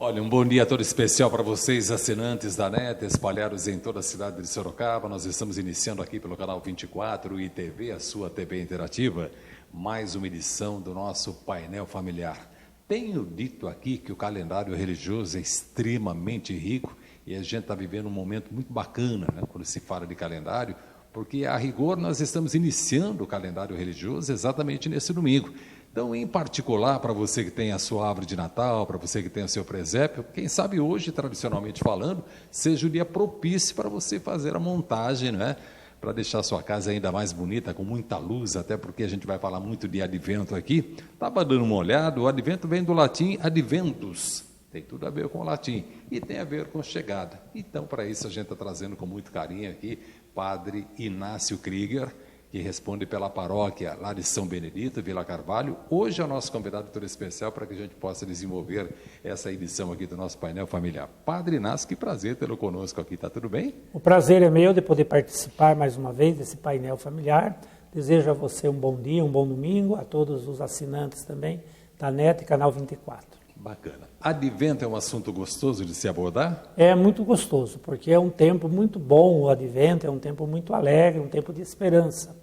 Olha, um bom dia todo especial para vocês, assinantes da NET, espalhados em toda a cidade de Sorocaba. Nós estamos iniciando aqui pelo canal 24 ITV, a sua TV interativa, mais uma edição do nosso painel familiar. Tenho dito aqui que o calendário religioso é extremamente rico e a gente está vivendo um momento muito bacana, né, quando se fala de calendário, porque a rigor nós estamos iniciando o calendário religioso exatamente nesse domingo. Então, em particular, para você que tem a sua árvore de Natal, para você que tem o seu presépio, quem sabe hoje, tradicionalmente falando, seja o dia propício para você fazer a montagem, né? Para deixar a sua casa ainda mais bonita, com muita luz, até porque a gente vai falar muito de advento aqui. Estava dando uma olhada, o advento vem do latim adventus, tem tudo a ver com o latim, e tem a ver com chegada. Então, para isso, a gente está trazendo com muito carinho aqui, Padre Inácio Krieger, que responde pela paróquia lá de São Benedito, Vila Carvalho. Hoje é o nosso convidado todo especial para que a gente possa desenvolver essa edição aqui do nosso painel familiar. Padre Inácio, que prazer tê-lo conosco aqui, está tudo bem? O prazer é meu de poder participar mais uma vez desse painel familiar. Desejo a você um bom dia, um bom domingo, a todos os assinantes também da NET, Canal 24. Bacana. Advento é um assunto gostoso de se abordar? É muito gostoso, porque é um tempo muito bom, o Advento é um tempo muito alegre, um tempo de esperança.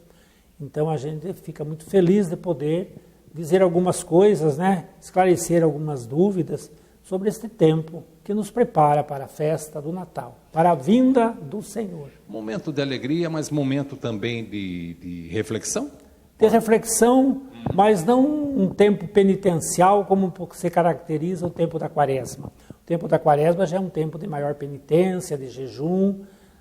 Então a gente fica muito feliz de poder dizer algumas coisas, né? Esclarecer algumas dúvidas sobre este tempo que nos prepara para a festa do Natal, para a vinda do Senhor. Momento de alegria, mas momento também de reflexão? De reflexão, mas não um tempo penitencial como se caracteriza o tempo da Quaresma. O tempo da Quaresma já é um tempo de maior penitência, de jejum,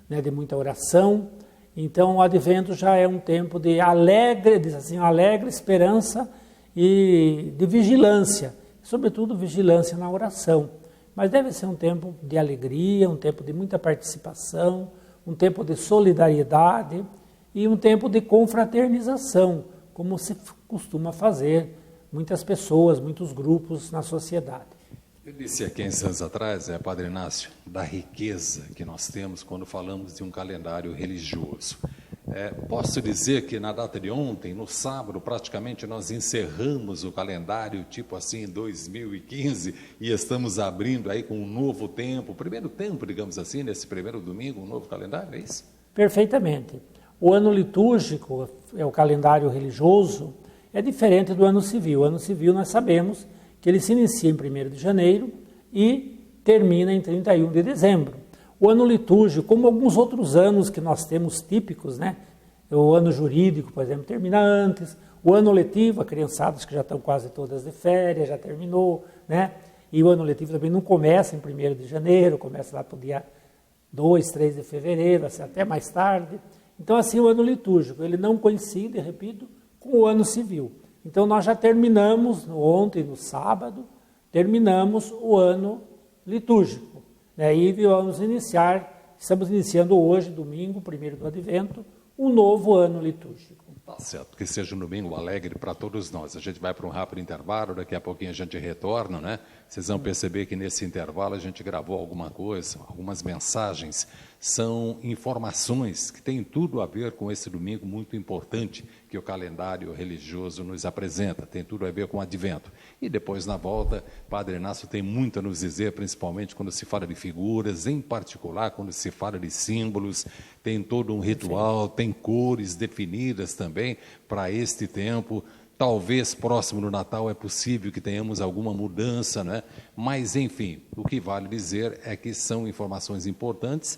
né, de muita oração. Então o Advento já é um tempo de alegre, diz assim, alegre esperança e de vigilância, sobretudo vigilância na oração. Mas deve ser um tempo de alegria, um tempo de muita participação, um tempo de solidariedade e um tempo de confraternização, como se costuma fazer muitas pessoas, muitos grupos na sociedade. Eu disse aqui uns anos atrás, Padre Inácio, da riqueza que nós temos quando falamos de um calendário religioso. Posso dizer que na data de ontem, no sábado, praticamente nós encerramos o calendário, tipo assim, 2015, e estamos abrindo aí com um novo tempo, primeiro tempo, digamos assim, nesse primeiro domingo, um novo calendário, é isso? Perfeitamente. O ano litúrgico, é o calendário religioso, é diferente do ano civil. O ano civil nós sabemos que ele se inicia em 1º de janeiro e termina em 31 de dezembro. O ano litúrgico, como alguns outros anos que nós temos típicos, né? O ano jurídico, por exemplo, termina antes. O ano letivo, a criançadas que já estão quase todas de férias, já terminou, né? E o ano letivo também não começa em 1º de janeiro, começa lá para o dia 2, 3 de fevereiro, assim, até mais tarde. Então, assim, o ano litúrgico, ele não coincide, repito, com o ano civil. Então, nós já terminamos, ontem, no sábado, terminamos o ano litúrgico. Né? E vamos estamos iniciando hoje, domingo, 1º do Advento, um novo ano litúrgico. Tá certo, que seja um domingo alegre para todos nós. A gente vai para um rápido intervalo, daqui a pouquinho a gente retorna, né? Vocês vão perceber que nesse intervalo a gente gravou alguma coisa, algumas mensagens. São informações que têm tudo a ver com esse domingo muito importante que o calendário religioso nos apresenta, tem tudo a ver com o Advento. E depois, na volta, Padre Inácio tem muito a nos dizer, principalmente quando se fala de figuras, em particular quando se fala de símbolos, tem todo um ritual, tem cores definidas também para este tempo. Talvez próximo do Natal é possível que tenhamos alguma mudança, né? Mas, enfim, o que vale dizer é que são informações importantes,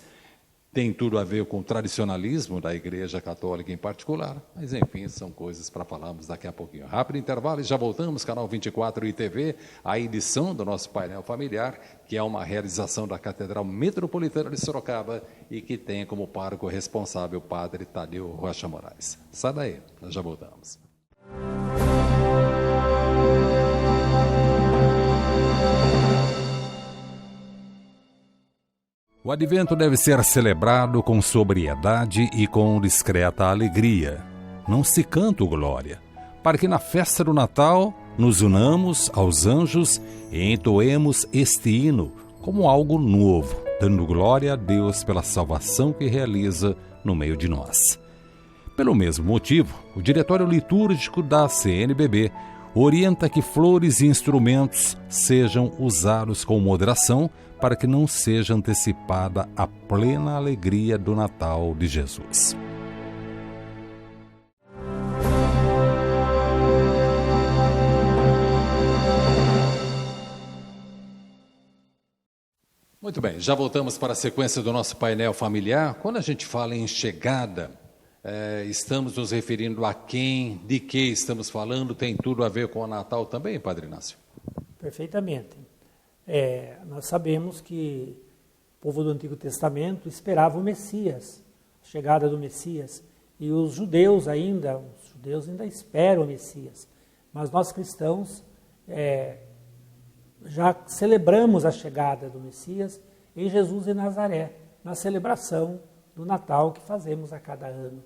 tem tudo a ver com o tradicionalismo da Igreja Católica em particular, mas, enfim, são coisas para falarmos daqui a pouquinho. Rápido intervalo e já voltamos, Canal 24 ITV, a edição do nosso painel familiar, que é uma realização da Catedral Metropolitana de Sorocaba e que tem como pároco responsável o Padre Tadeu Rocha Moraes. Sai daí, nós já voltamos. O Advento deve ser celebrado com sobriedade e com discreta alegria. Não se canta o glória, para que na festa do Natal nos unamos aos anjos e entoemos este hino como algo novo, dando glória a Deus pela salvação que realiza no meio de nós. Pelo mesmo motivo, o Diretório Litúrgico da CNBB orienta que flores e instrumentos sejam usados com moderação para que não seja antecipada a plena alegria do Natal de Jesus. Muito bem, já voltamos para a sequência do nosso painel familiar. Quando a gente fala em chegada, estamos nos referindo a quem, de que estamos falando, tem tudo a ver com o Natal também, Padre Inácio? Perfeitamente. Nós sabemos que o povo do Antigo Testamento esperava o Messias, a chegada do Messias, e os judeus ainda esperam o Messias, mas nós cristãos já celebramos a chegada do Messias em Jesus de Nazaré, na celebração do Natal que fazemos a cada ano.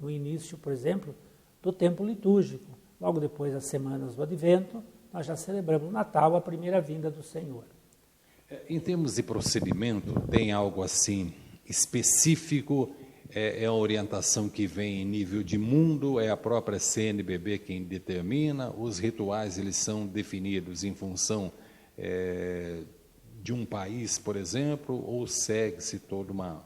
No início, por exemplo, do tempo litúrgico, logo depois das semanas do Advento, nós já celebramos o Natal, a primeira vinda do Senhor. Em termos de procedimento, tem algo assim específico? É a orientação que vem em nível de mundo? É a própria CNBB quem determina? Os rituais eles são definidos em função de um país, por exemplo, ou segue-se toda uma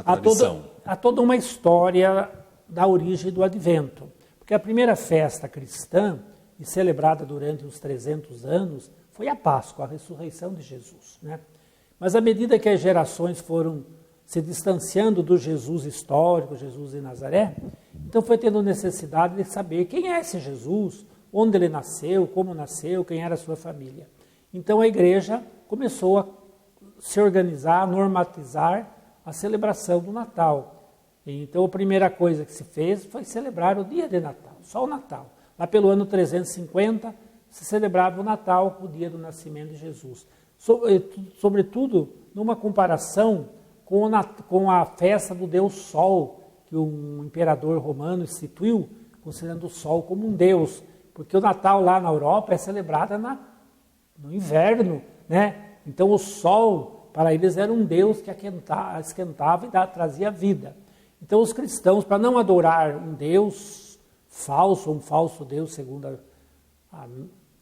tradição? Há toda uma história da origem do Advento, porque a primeira festa cristã, e celebrada durante os 300 anos, foi a Páscoa, a ressurreição de Jesus, né? Mas à medida que as gerações foram se distanciando do Jesus histórico, Jesus de Nazaré, então foi tendo necessidade de saber quem é esse Jesus, onde ele nasceu, como nasceu, quem era a sua família. Então a igreja começou a se organizar, a normatizar a celebração do Natal. Então a primeira coisa que se fez foi celebrar o dia de Natal, só o Natal. Lá pelo ano 350 se celebrava o Natal, o dia do nascimento de Jesus. Sobretudo numa comparação com a festa do Deus Sol, que um imperador romano instituiu, considerando o Sol como um Deus, porque o Natal lá na Europa é celebrado no inverno, né? Então o Sol, para eles, era um Deus que esquentava e trazia vida. Então os cristãos, para não adorar um Deus falso, um falso Deus, segundo a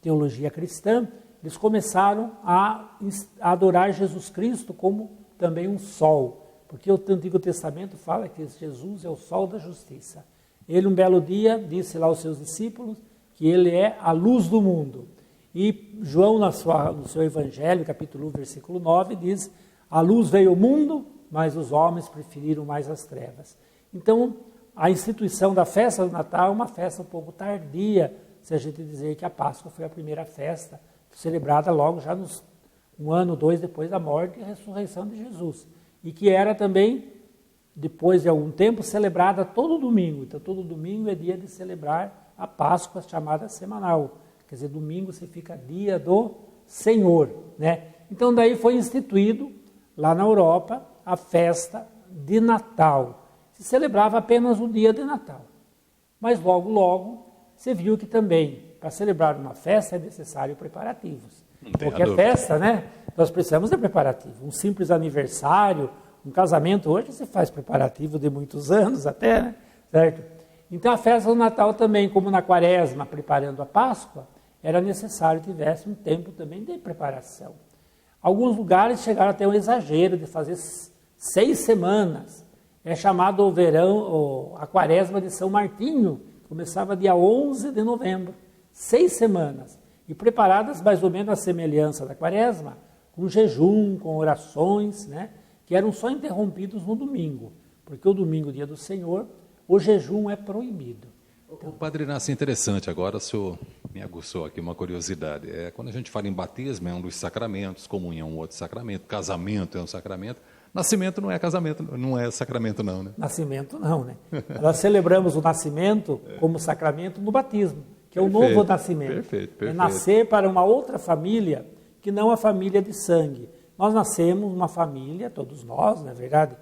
teologia cristã, eles começaram a adorar Jesus Cristo como também um sol, porque o Antigo Testamento fala que Jesus é o sol da justiça. Ele, um belo dia, disse lá aos seus discípulos que ele é a luz do mundo. E João, no seu Evangelho, capítulo 1, versículo 9, diz: a luz veio ao mundo, mas os homens preferiram mais as trevas. Então, a instituição da festa do Natal é uma festa um pouco tardia, se a gente dizer que a Páscoa foi a primeira festa, celebrada logo já um ano, 2 depois da morte e ressurreição de Jesus. E que era também, depois de algum tempo, celebrada todo domingo. Então, todo domingo é dia de celebrar a Páscoa, chamada semanal. Quer dizer, domingo significa dia do Senhor, né? Então, daí foi instituído, lá na Europa, a festa de Natal. Se celebrava apenas o dia de Natal. Mas logo, se viu que também, para celebrar uma festa, é necessário preparativos. Qualquer festa, né? Nós precisamos de preparativo. Um simples aniversário, um casamento, hoje se faz preparativo de muitos anos até, né? Certo? Então a festa do Natal também, como na Quaresma, preparando a Páscoa, era necessário que tivesse um tempo também de preparação. Alguns lugares chegaram até um exagero de fazer 6 semanas. É chamado o verão, a Quaresma de São Martinho, começava dia 11 de novembro, 6 semanas. E preparadas mais ou menos à semelhança da Quaresma, com jejum, com orações, né, que eram só interrompidos no domingo, porque o domingo, dia do Senhor, o jejum é proibido. O Padre Inácio, interessante, agora o senhor me aguçou aqui uma curiosidade. Quando a gente fala em batismo, é um dos sacramentos, comunhão é um outro sacramento, casamento é um sacramento, nascimento não é casamento, não é sacramento não, né? Nascimento não, né? Nós celebramos o nascimento como sacramento no batismo, que é o novo nascimento. Perfeito. É nascer para uma outra família que não a família de sangue. Nós nascemos uma família, todos nós, na verdade,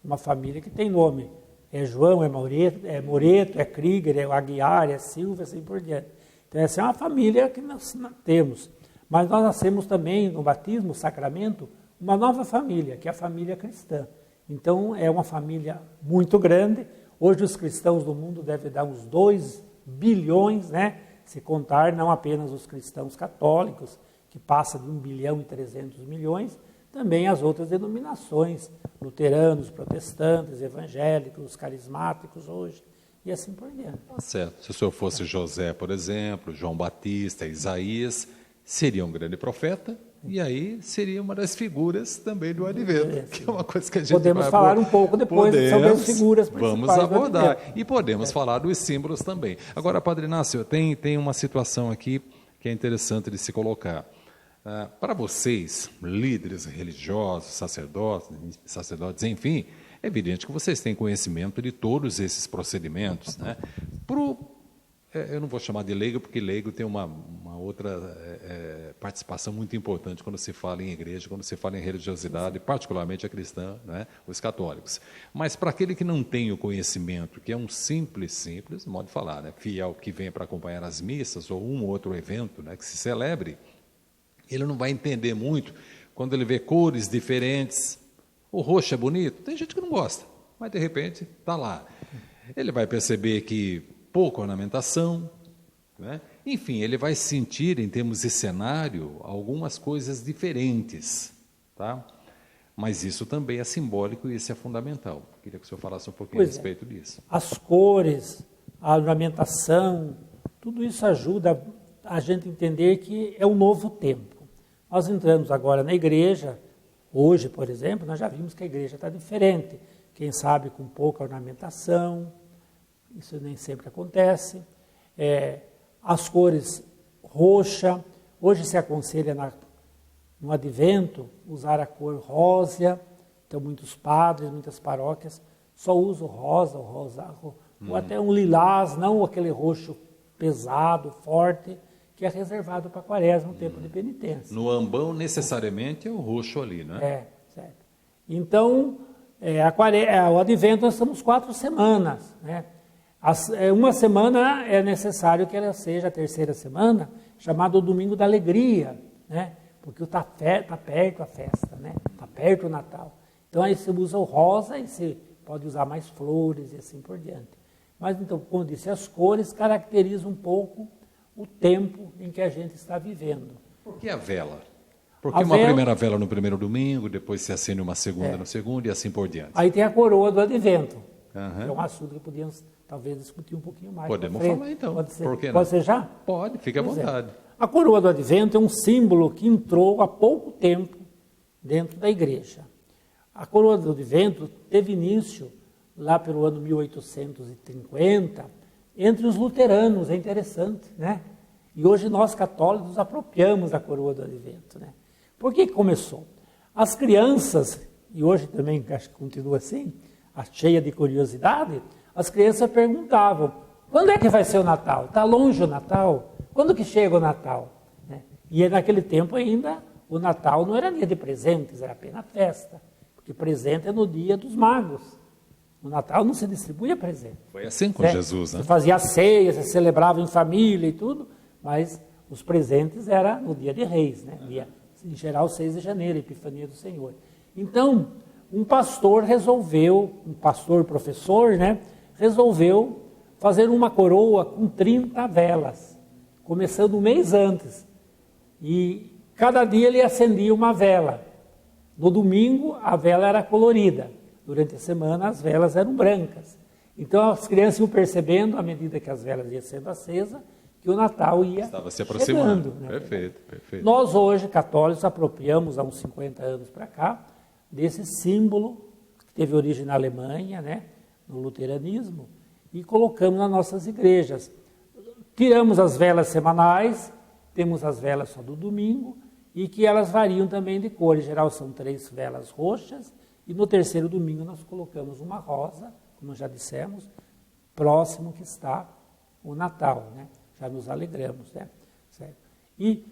uma família que tem nome. É João, é Moreto, é Krieger, é Aguiar, é Silva, assim por diante. Então essa é uma família que nós temos. Mas nós nascemos também no batismo, no sacramento, uma nova família, que é a família cristã. Então é uma família muito grande. Hoje os cristãos do mundo devem dar uns 2 bilhões, né, Se contar não apenas os cristãos católicos, que passa de 1.300.000.000, também as outras denominações, luteranos, protestantes, evangélicos, carismáticos hoje, e assim por diante. Tá certo. Se o senhor fosse José, por exemplo, João Batista, Isaías, seria um grande profeta, e aí seria uma das figuras também do advento, que é uma coisa que a gente podemos falar um pouco depois sobre as figuras principais. Vamos abordar. E podemos falar dos símbolos também. Agora, Padre Inácio, tem uma situação aqui que é interessante de se colocar. Para vocês, líderes religiosos, sacerdotes, enfim, é evidente que vocês têm conhecimento de todos esses procedimentos, né? Eu não vou chamar de leigo, porque leigo tem uma outra participação muito importante quando se fala em igreja, quando se fala em religiosidade, particularmente a cristã, né? Os católicos. Mas para aquele que não tem o conhecimento, que é um simples, modo de falar, né? Fiel que vem para acompanhar as missas ou um ou outro evento, né? Que se celebre, ele não vai entender muito quando ele vê cores diferentes. O roxo é bonito? Tem gente que não gosta, mas de repente está lá. Ele vai perceber que pouca ornamentação, né? Enfim, ele vai sentir, em termos de cenário, algumas coisas diferentes, tá? Mas isso também é simbólico e isso é fundamental. Queria que o senhor falasse um pouquinho a respeito disso. As cores, a ornamentação, tudo isso ajuda a gente entender que é um novo tempo. Nós entramos agora na igreja, hoje, por exemplo, nós já vimos que a igreja está diferente. Quem sabe com pouca ornamentação, isso nem sempre acontece. As cores roxa, hoje se aconselha no advento usar a cor rósea, então muitos padres, muitas paróquias só usam rosa, ou até um lilás, não aquele roxo pesado, forte, que é reservado para a quaresma, no tempo de penitência. No ambão, necessariamente, é o roxo ali, né? Certo. Então, o advento nós estamos 4 semanas, né? Uma semana é necessário que ela seja a terceira semana, chamada o Domingo da Alegria, né? Porque está perto a festa, né? Está perto o Natal. Então aí você usa o rosa e você pode usar mais flores e assim por diante. Mas então, como eu disse, as cores caracterizam um pouco o tempo em que a gente está vivendo. Por que a vela? Porque primeira vela no primeiro domingo, depois se acende uma segunda no segundo e assim por diante. Aí tem a coroa do advento. É um assunto que podíamos talvez discutir um pouquinho mais. Podemos falar então. Por que não? Pode ser já? Pode, fique à vontade. A coroa do advento é um símbolo que entrou há pouco tempo dentro da igreja. A coroa do advento teve início lá pelo ano 1850, entre os luteranos, é interessante, né? E hoje nós católicos nos apropriamos da coroa do advento, né? Por que começou? As crianças, e hoje também acho que continua assim, cheia de curiosidade, as crianças perguntavam, quando é que vai ser o Natal? Está longe o Natal? Quando que chega o Natal? Né? E naquele tempo ainda, o Natal não era dia de presentes, era apenas festa, porque presente é no dia dos magos. No Natal não se distribuía presente. Foi assim com Jesus, né? Você fazia ceia, você celebrava em família e tudo, mas os presentes eram no dia de Reis, né? Dia, em geral, 6 de janeiro, Epifania do Senhor. Então, um pastor professor, né? Resolveu fazer uma coroa com 30 velas, começando um mês antes. E cada dia ele acendia uma vela. No domingo, a vela era colorida. Durante a semana, as velas eram brancas. Então, as crianças iam percebendo, à medida que as velas iam sendo acesas, que o Natal estava se aproximando. Chegando, né? Perfeito. Nós, hoje, católicos, apropriamos, há uns 50 anos para cá, desse símbolo que teve origem na Alemanha, né? No luteranismo, e colocamos nas nossas igrejas. Tiramos as velas semanais, temos as velas só do domingo, e que elas variam também de cor. Em geral, são 3 velas roxas, e no terceiro domingo nós colocamos uma rosa, como já dissemos, próximo que está o Natal, né? Já nos alegramos, né? Certo? E,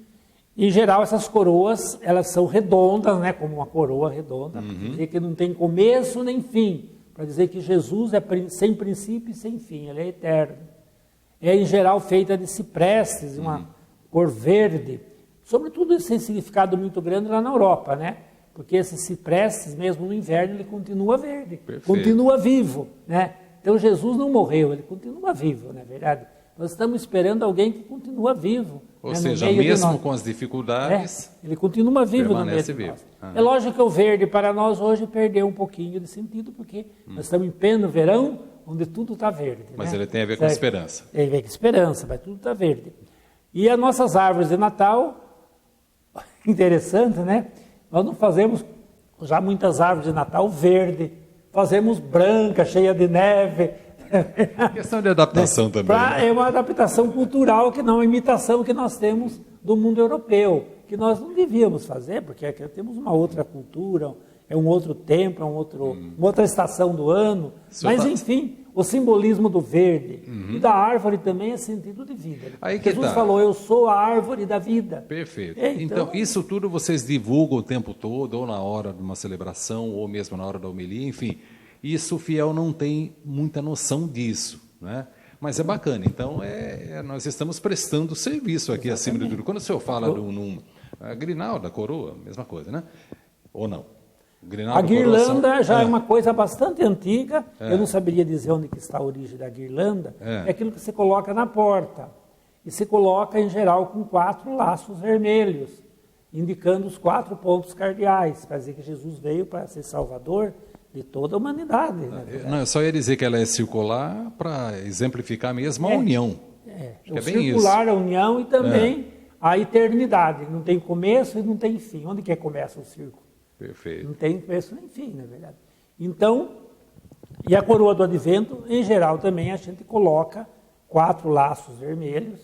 em geral, essas coroas, elas são redondas, né? Como uma coroa redonda, para dizer que não tem começo nem fim, para dizer que Jesus é sem princípio e sem fim, ele é eterno. É, em geral, feita de ciprestes, uma cor verde, sobretudo esse significado muito grande lá na Europa, né? Porque esses ciprestes, mesmo no inverno, ele continua verde, continua vivo, né? Então Jesus não morreu, ele continua vivo, não é verdade? Nós estamos esperando alguém que continua vivo. Ou seja, mesmo com as dificuldades... ele continua vivo no meio de nós. É lógico que o verde para nós hoje perdeu um pouquinho de sentido, porque nós estamos em pleno verão, onde tudo está verde. Mas ele tem a ver com esperança. Tem a ver com esperança, mas tudo está verde. E as nossas árvores de Natal, interessante, né? Nós não fazemos já muitas árvores de Natal verde, fazemos branca, cheia de neve. Questão de adaptação também. É uma adaptação cultural, que não é uma imitação que nós temos do mundo europeu, que nós não devíamos fazer, porque aqui temos uma outra cultura, é um outro tempo, é uma outra estação do ano. Mas, enfim, o simbolismo do verde e da árvore também é sentido de vida. Jesus falou, eu sou a árvore da vida. Perfeito. Então, isso tudo vocês divulgam o tempo todo, ou na hora de uma celebração, ou mesmo na hora da homilia, enfim. Isso o fiel não tem muita noção disso, né? Mas é bacana. Então, nós estamos prestando serviço aqui. Exatamente. Acima de tudo. Quando o senhor fala a grinalda, a coroa, mesma coisa, né? Ou não? A guirlanda já é uma coisa bastante antiga. Eu não saberia dizer onde que está a origem da guirlanda. É aquilo que você coloca na porta. E se coloca, em geral, com 4 laços vermelhos, indicando os 4 pontos cardeais, para dizer que Jesus veio para ser salvador de toda a humanidade. Não, eu só ia dizer que ela é circular para exemplificar mesmo a união. O circular, a união e também a eternidade. Não tem começo e não tem fim. Onde que começa o círculo? Perfeito. Não tem começo nem fim, na verdade. Então, e a coroa do advento, em geral, também a gente coloca 4 laços vermelhos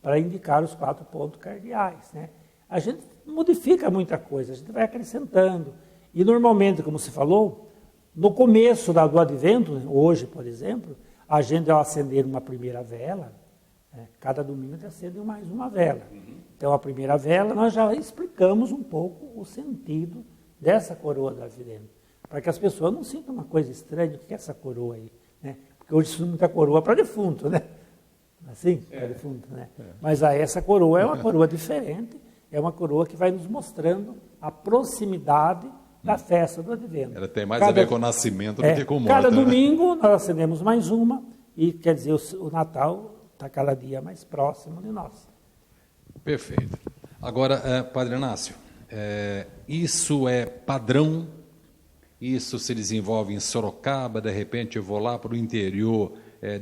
para indicar os 4 pontos cardeais, né? A gente modifica muita coisa, a gente vai acrescentando. E normalmente, como se falou, no começo do advento, hoje, por exemplo, a gente, ao acender uma primeira vela, cada domingo a gente acende mais uma vela. Então, a primeira vela, nós já explicamos um pouco o sentido dessa coroa do advento, para que as pessoas não sintam uma coisa estranha, o que é essa coroa aí, né? Porque hoje se usa muita coroa para defunto, né? Assim, para defunto, né? Mas essa coroa é uma coroa diferente, é uma coroa que vai nos mostrando a proximidade da festa do advento. Ela tem mais a ver com o nascimento do que com a morte. Cada domingo nós acendemos mais uma, e quer dizer, o Natal está cada dia mais próximo de nós. Perfeito. Agora, Padre Inácio, isso é padrão? Isso se desenvolve em Sorocaba, de repente eu vou lá para o interior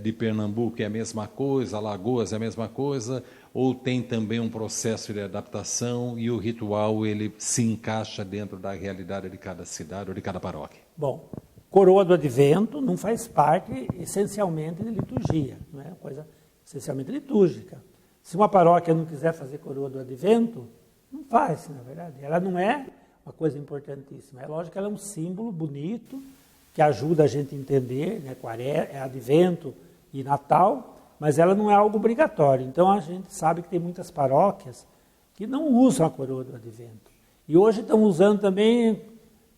de Pernambuco, é a mesma coisa, Alagoas é a mesma coisa, ou tem também um processo de adaptação e o ritual ele se encaixa dentro da realidade de cada cidade ou de cada paróquia? Bom, coroa do advento não faz parte essencialmente de liturgia, não é uma coisa essencialmente litúrgica. Se uma paróquia não quiser fazer coroa do advento, não faz, na verdade. Ela não é uma coisa importantíssima. É lógico que ela é um símbolo bonito, que ajuda a gente a entender, né, advento e Natal, mas ela não é algo obrigatório. Então, a gente sabe que tem muitas paróquias que não usam a coroa do advento. E hoje estão usando também,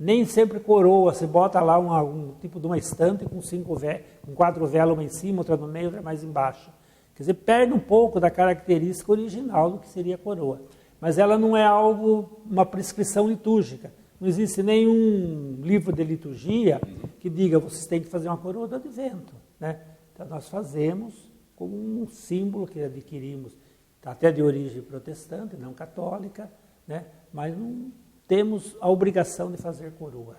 nem sempre coroa. Você bota lá um tipo de uma estante com 4 velas, uma em cima, outra no meio, outra mais embaixo. Quer dizer, perde um pouco da característica original do que seria a coroa. Mas ela não é uma prescrição litúrgica. Não existe nenhum livro de liturgia que diga vocês têm que fazer uma coroa do advento, né? Então, nós fazemos como um símbolo que adquirimos, até de origem protestante, não católica, né? Mas não temos a obrigação de fazer coroa.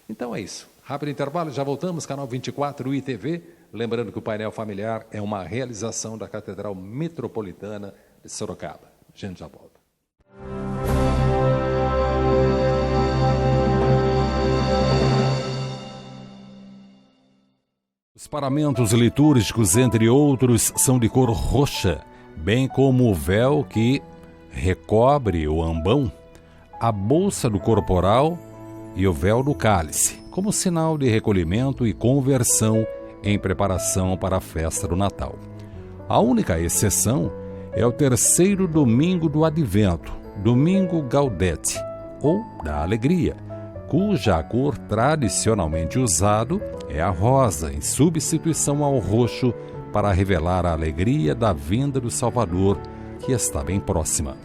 Então é isso. Rápido intervalo, já voltamos, canal 24 ITV. Lembrando que o painel familiar é uma realização da Catedral Metropolitana de Sorocaba. A gente já volta. Os paramentos litúrgicos, entre outros, são de cor roxa, bem como o véu que recobre o ambão, a bolsa do corporal e o véu do cálice, como sinal de recolhimento e conversão em preparação para a festa do Natal. A única exceção é o 3º domingo do Advento, domingo Gaudete, ou da Alegria, cuja cor tradicionalmente usado é a rosa, em substituição ao roxo, para revelar a alegria da vinda do Salvador, que está bem próxima.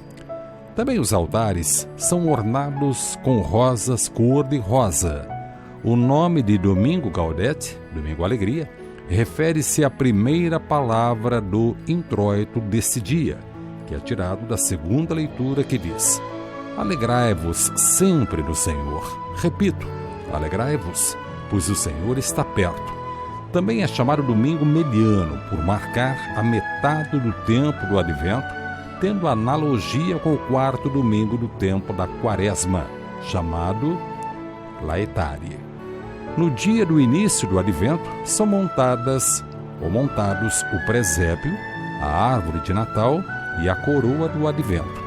Também os altares são ornados com rosas cor de rosa. O nome de Domingo Gaudete, Domingo Alegria, refere-se à primeira palavra do introito desse dia, que é tirado da segunda leitura, que diz: alegrai-vos sempre no Senhor. Repito, alegrai-vos, pois o Senhor está perto. Também é chamado domingo mediano, por marcar a metade do tempo do advento, tendo analogia com o quarto domingo do tempo da quaresma, chamado Laetare. No dia do início do advento, são montados o presépio, a árvore de Natal e a coroa do advento.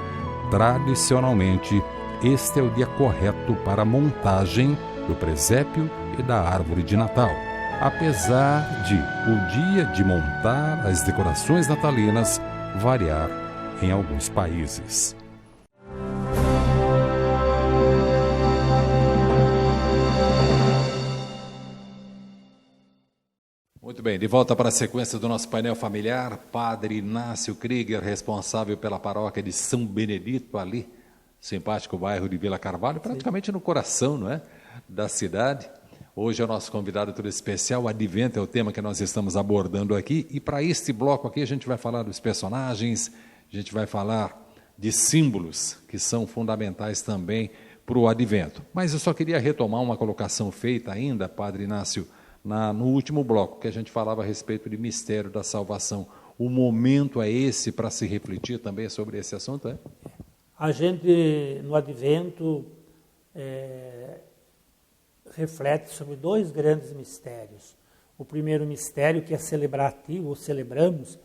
Tradicionalmente, este é o dia correto para a montagem do presépio e da árvore de Natal, apesar de o dia de montar as decorações natalinas variar em alguns países. Muito bem, de volta para a sequência do nosso painel familiar. Padre Inácio Krieger, responsável pela paróquia de São Benedito, ali, simpático bairro de Vila Carvalho, praticamente no coração, não é, da cidade. Hoje é o nosso convidado todo especial. O Advento é o tema que nós estamos abordando aqui, e para este bloco aqui a gente vai falar dos personagens, a gente vai falar de símbolos que são fundamentais também para o Advento. Mas eu só queria retomar uma colocação feita ainda, Padre Inácio, no último bloco, que a gente falava a respeito de mistério da salvação. O momento é esse para se refletir também sobre esse assunto, é? A gente, no Advento, reflete sobre dois grandes mistérios. O primeiro mistério, que é celebrativo, ou celebramos,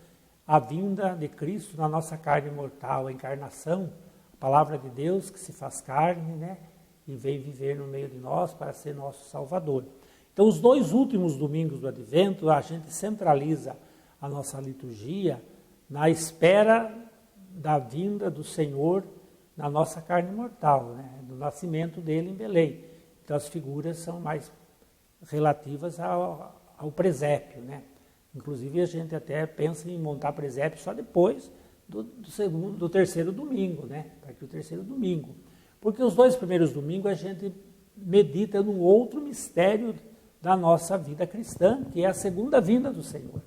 a vinda de Cristo na nossa carne mortal, a encarnação, a palavra de Deus que se faz carne, né, e vem viver no meio de nós para ser nosso Salvador. Então, os dois últimos domingos do Advento, a gente centraliza a nossa liturgia na espera da vinda do Senhor na nossa carne mortal, né, do nascimento dele em Belém. Então, as figuras são mais relativas ao presépio, né? Inclusive, a gente até pensa em montar presépio só depois do terceiro domingo, né? Para que o terceiro domingo. Porque os dois primeiros domingos a gente medita num outro mistério da nossa vida cristã, que é a segunda vinda do Senhor.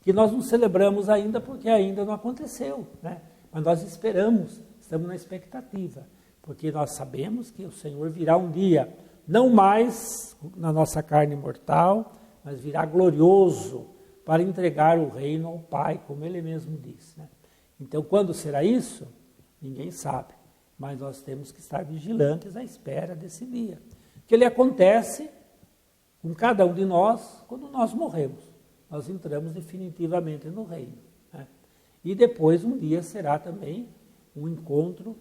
Que nós não celebramos ainda porque ainda não aconteceu, né? Mas nós esperamos, estamos na expectativa. Porque nós sabemos que o Senhor virá um dia, não mais na nossa carne mortal, mas virá glorioso para entregar o reino ao Pai, como Ele mesmo diz, né? Então, quando será isso? Ninguém sabe, mas nós temos que estar vigilantes à espera desse dia. Que ele acontece com cada um de nós quando nós morremos. Nós entramos definitivamente no reino, né? E depois, um dia, será também um encontro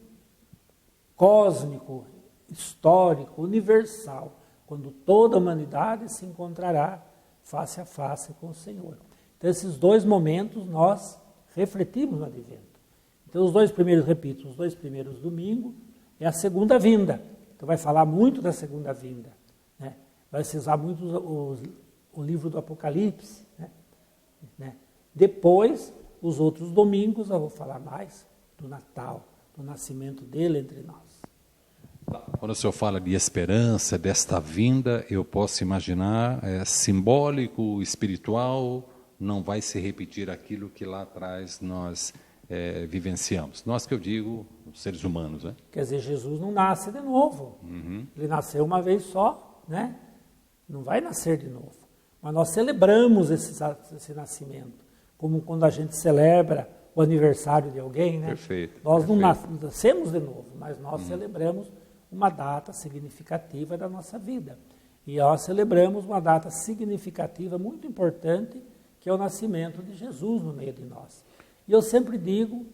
cósmico, histórico, universal, quando toda a humanidade se encontrará face a face com o Senhor. Então, esses dois momentos nós refletimos no Advento. Então, os dois primeiros, repito, os dois primeiros domingos é a segunda vinda. Então, vai falar muito da segunda vinda, né? Vai se usar muito o livro do Apocalipse, né? Depois, os outros domingos, eu vou falar mais do Natal, do nascimento dele entre nós. Quando o senhor fala de esperança, desta vinda, eu posso imaginar, simbólico, espiritual, não vai se repetir aquilo que lá atrás nós vivenciamos. Nós que eu digo, os seres humanos, né? Quer dizer, Jesus não nasce de novo. Ele nasceu uma vez só, né? Não vai nascer de novo. Mas nós celebramos esse nascimento, como quando a gente celebra o aniversário de alguém, né? Perfeito. Nós não nascemos de novo, mas nós celebramos uma data significativa da nossa vida. E nós celebramos uma data significativa, muito importante, que é o nascimento de Jesus no meio de nós. E eu sempre digo,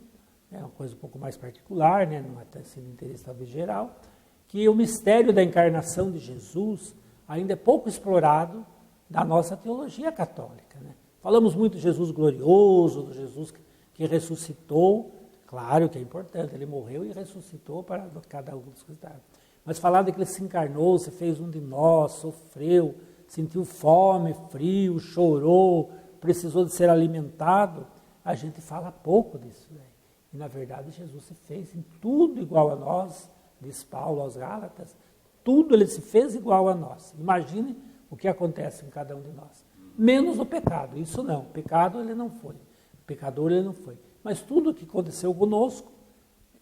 é uma coisa um pouco mais particular, né, não é assim de interesse talvez geral, que o mistério da encarnação de Jesus ainda é pouco explorado da nossa teologia católica, né? Falamos muito do Jesus glorioso, do Jesus que ressuscitou. Claro que é importante, ele morreu e ressuscitou para cada um dos cristãos. Mas falar de que ele se encarnou, se fez um de nós, sofreu, sentiu fome, frio, chorou, precisou de ser alimentado, a gente fala pouco disso, né? E na verdade Jesus se fez em tudo igual a nós, diz Paulo aos Gálatas, tudo ele se fez igual a nós. Imagine o que acontece em cada um de nós. menos o pecado. Isso não, o pecado ele não foi. O pecador ele não foi. Mas tudo o que aconteceu conosco,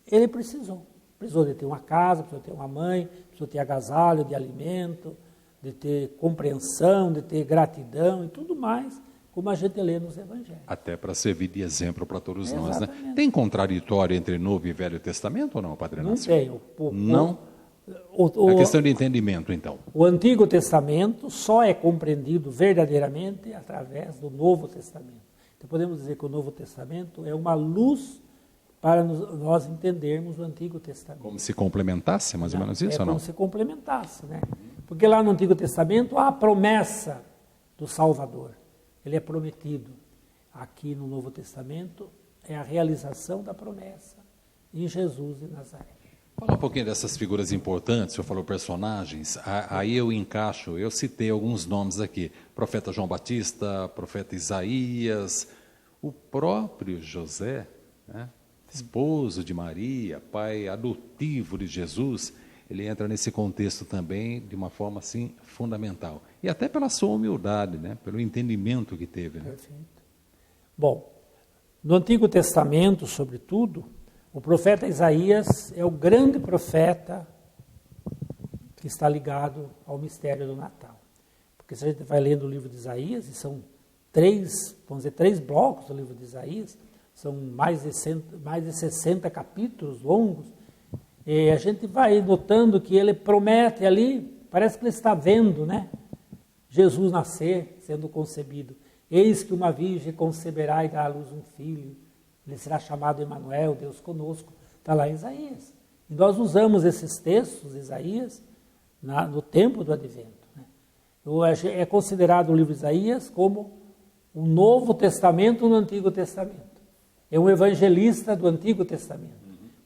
ele precisou. Precisou de ter uma casa, precisou ter uma mãe, precisou ter agasalho, de alimento, de ter compreensão, de ter gratidão e tudo mais, como a gente lê nos evangelhos. Até para servir de exemplo para todos nós, né? Exatamente. Tem contraditório entre Novo e Velho Testamento ou não, Padre Não Inácio? tem. Não? A questão de entendimento, então. O Antigo Testamento só é compreendido verdadeiramente através do Novo Testamento. Então podemos dizer que o Novo Testamento é uma luz para nós entendermos o Antigo Testamento. Como se complementasse, mais ou menos isso ou não? Como se complementasse, né? Porque lá no Antigo Testamento há a promessa do Salvador. Ele é prometido. Aqui no Novo Testamento é a realização da promessa em Jesus de Nazaré. Fala um pouquinho dessas figuras importantes, o senhor falou personagens, aí eu encaixo, eu citei alguns nomes aqui, profeta João Batista, profeta Isaías, o próprio José, né? Esposo de Maria, pai adotivo de Jesus, ele entra nesse contexto também de uma forma assim fundamental. E até pela sua humildade, né? Pelo entendimento que teve. Né? Perfeito. Bom, no Antigo Testamento, sobretudo, o profeta Isaías é o grande profeta que está ligado ao mistério do Natal. Porque se a gente vai lendo o livro de Isaías, e são três blocos do livro de Isaías, são mais de 60 capítulos longos, e a gente vai notando que ele promete ali, parece que ele está vendo, né? Jesus nascer, sendo concebido. Eis que uma virgem conceberá e dará à luz um filho, ele será chamado Emanuel, Deus conosco. Está lá em Isaías. E nós usamos esses textos de Isaías no tempo do Advento. Né? É considerado o livro de Isaías como o Novo Testamento no Antigo Testamento. É um evangelista do Antigo Testamento,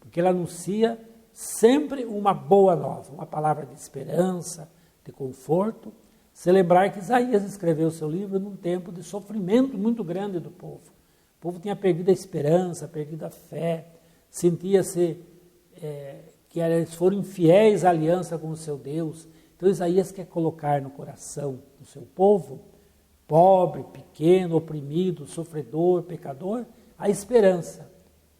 porque ele anuncia sempre uma boa nova, uma palavra de esperança, de conforto. Se lembrar que Isaías escreveu seu livro num tempo de sofrimento muito grande do povo. O povo tinha perdido a esperança, perdido a fé, sentia-se que eles foram infiéis à aliança com o seu Deus. Então Isaías quer colocar no coração do seu povo, pobre, pequeno, oprimido, sofredor, pecador, a esperança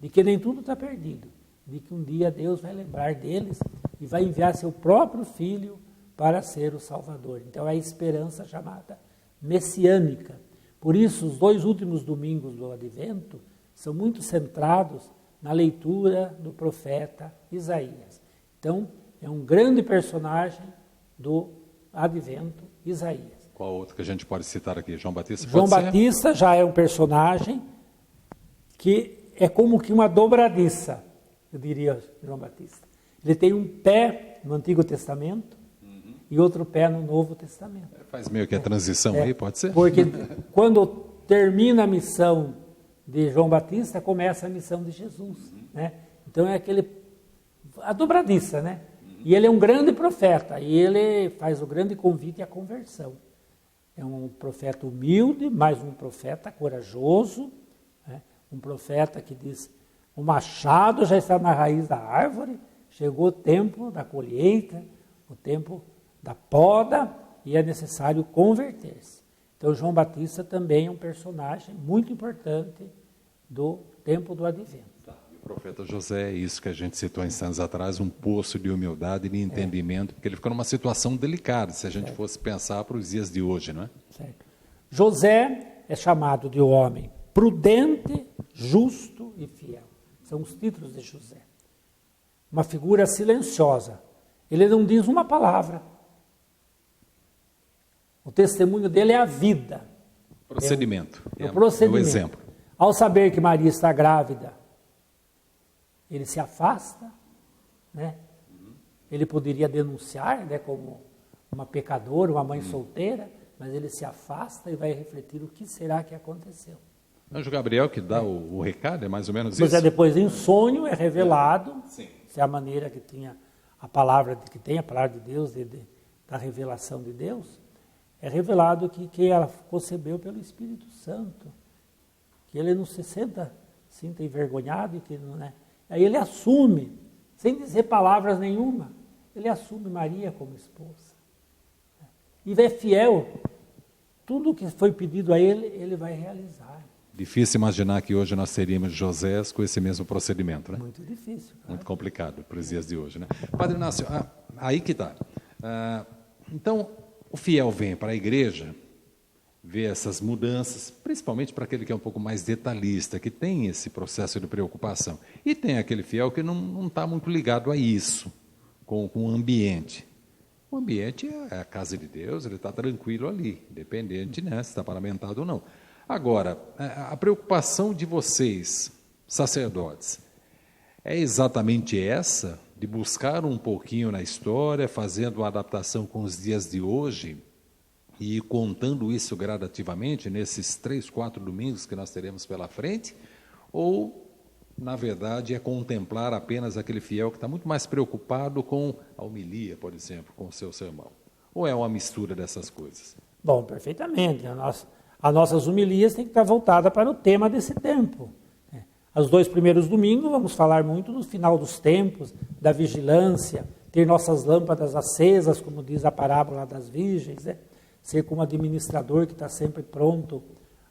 de que nem tudo está perdido, de que um dia Deus vai lembrar deles e vai enviar seu próprio Filho para ser o Salvador. Então é a esperança chamada messiânica. Por isso, os 2 últimos domingos do Advento são muito centrados na leitura do profeta Isaías. Então, é um grande personagem do Advento, Isaías. Qual outro que a gente pode citar aqui? João Batista? João Batista já é um personagem que é como que uma dobradiça, eu diria, João Batista. Ele tem um pé no Antigo Testamento e outro pé no Novo Testamento. Faz meio que a transição aí, pode ser? Porque quando termina a missão de João Batista, começa a missão de Jesus. Né? Então é a dobradiça, né? E ele é um grande profeta, e ele faz o grande convite à conversão. É um profeta humilde, mas um profeta corajoso, né? Um profeta que diz, o machado já está na raiz da árvore, chegou o tempo da colheita, o tempo da poda, e é necessário converter-se. Então João Batista também é um personagem muito importante do tempo do Advento. O profeta José, isso que a gente citou instantes atrás, um poço de humildade e de entendimento, porque ele ficou numa situação delicada, se a gente fosse pensar para os dias de hoje, não é? Certo. José é chamado de homem prudente, justo e fiel. São os títulos de José. Uma figura silenciosa. Ele não diz uma palavra. O testemunho dele é a vida. Procedimento. O procedimento. É o exemplo. Ao saber que Maria está grávida, ele se afasta, né? Ele poderia denunciar, né, como uma pecadora, uma mãe solteira, mas ele se afasta e vai refletir o que será que aconteceu. Anjo Gabriel que dá o recado, é mais ou menos Pois isso? é, depois em sonho é revelado, Sim. se é a maneira que tinha a palavra de Deus, da revelação de Deus, é revelado que ela concebeu pelo Espírito Santo, que ele não se sinta envergonhado e que não, né? Aí ele assume, sem dizer palavras nenhuma, ele assume Maria como esposa. E é fiel. tudo que foi pedido a ele, ele vai realizar. Difícil imaginar que hoje nós teríamos Josés com esse mesmo procedimento, né? Muito difícil. Claro. Muito complicado para os dias de hoje, né? Padre Inácio, aí que está. Então, o fiel vem para a igreja, vê essas mudanças, principalmente para aquele que é um pouco mais detalhista, que tem esse processo de preocupação. E tem aquele fiel que não está muito ligado a isso, com o ambiente. O ambiente é a casa de Deus, ele está tranquilo ali, independente, né, se está paramentado ou não. Agora, a preocupação de vocês, sacerdotes, é exatamente essa, de buscar um pouquinho na história, fazendo uma adaptação com os dias de hoje e contando isso gradativamente nesses 3, 4 domingos que nós teremos pela frente? Ou, na verdade, é contemplar apenas aquele fiel que está muito mais preocupado com a homilia, por exemplo, com o seu sermão? Ou é uma mistura dessas coisas? Bom, perfeitamente. As nossas homilias têm que estar voltadas para o tema desse tempo. Os 2 primeiros domingos vamos falar muito do final dos tempos, da vigilância, ter nossas lâmpadas acesas, como diz a parábola das virgens, né? Ser como administrador que está sempre pronto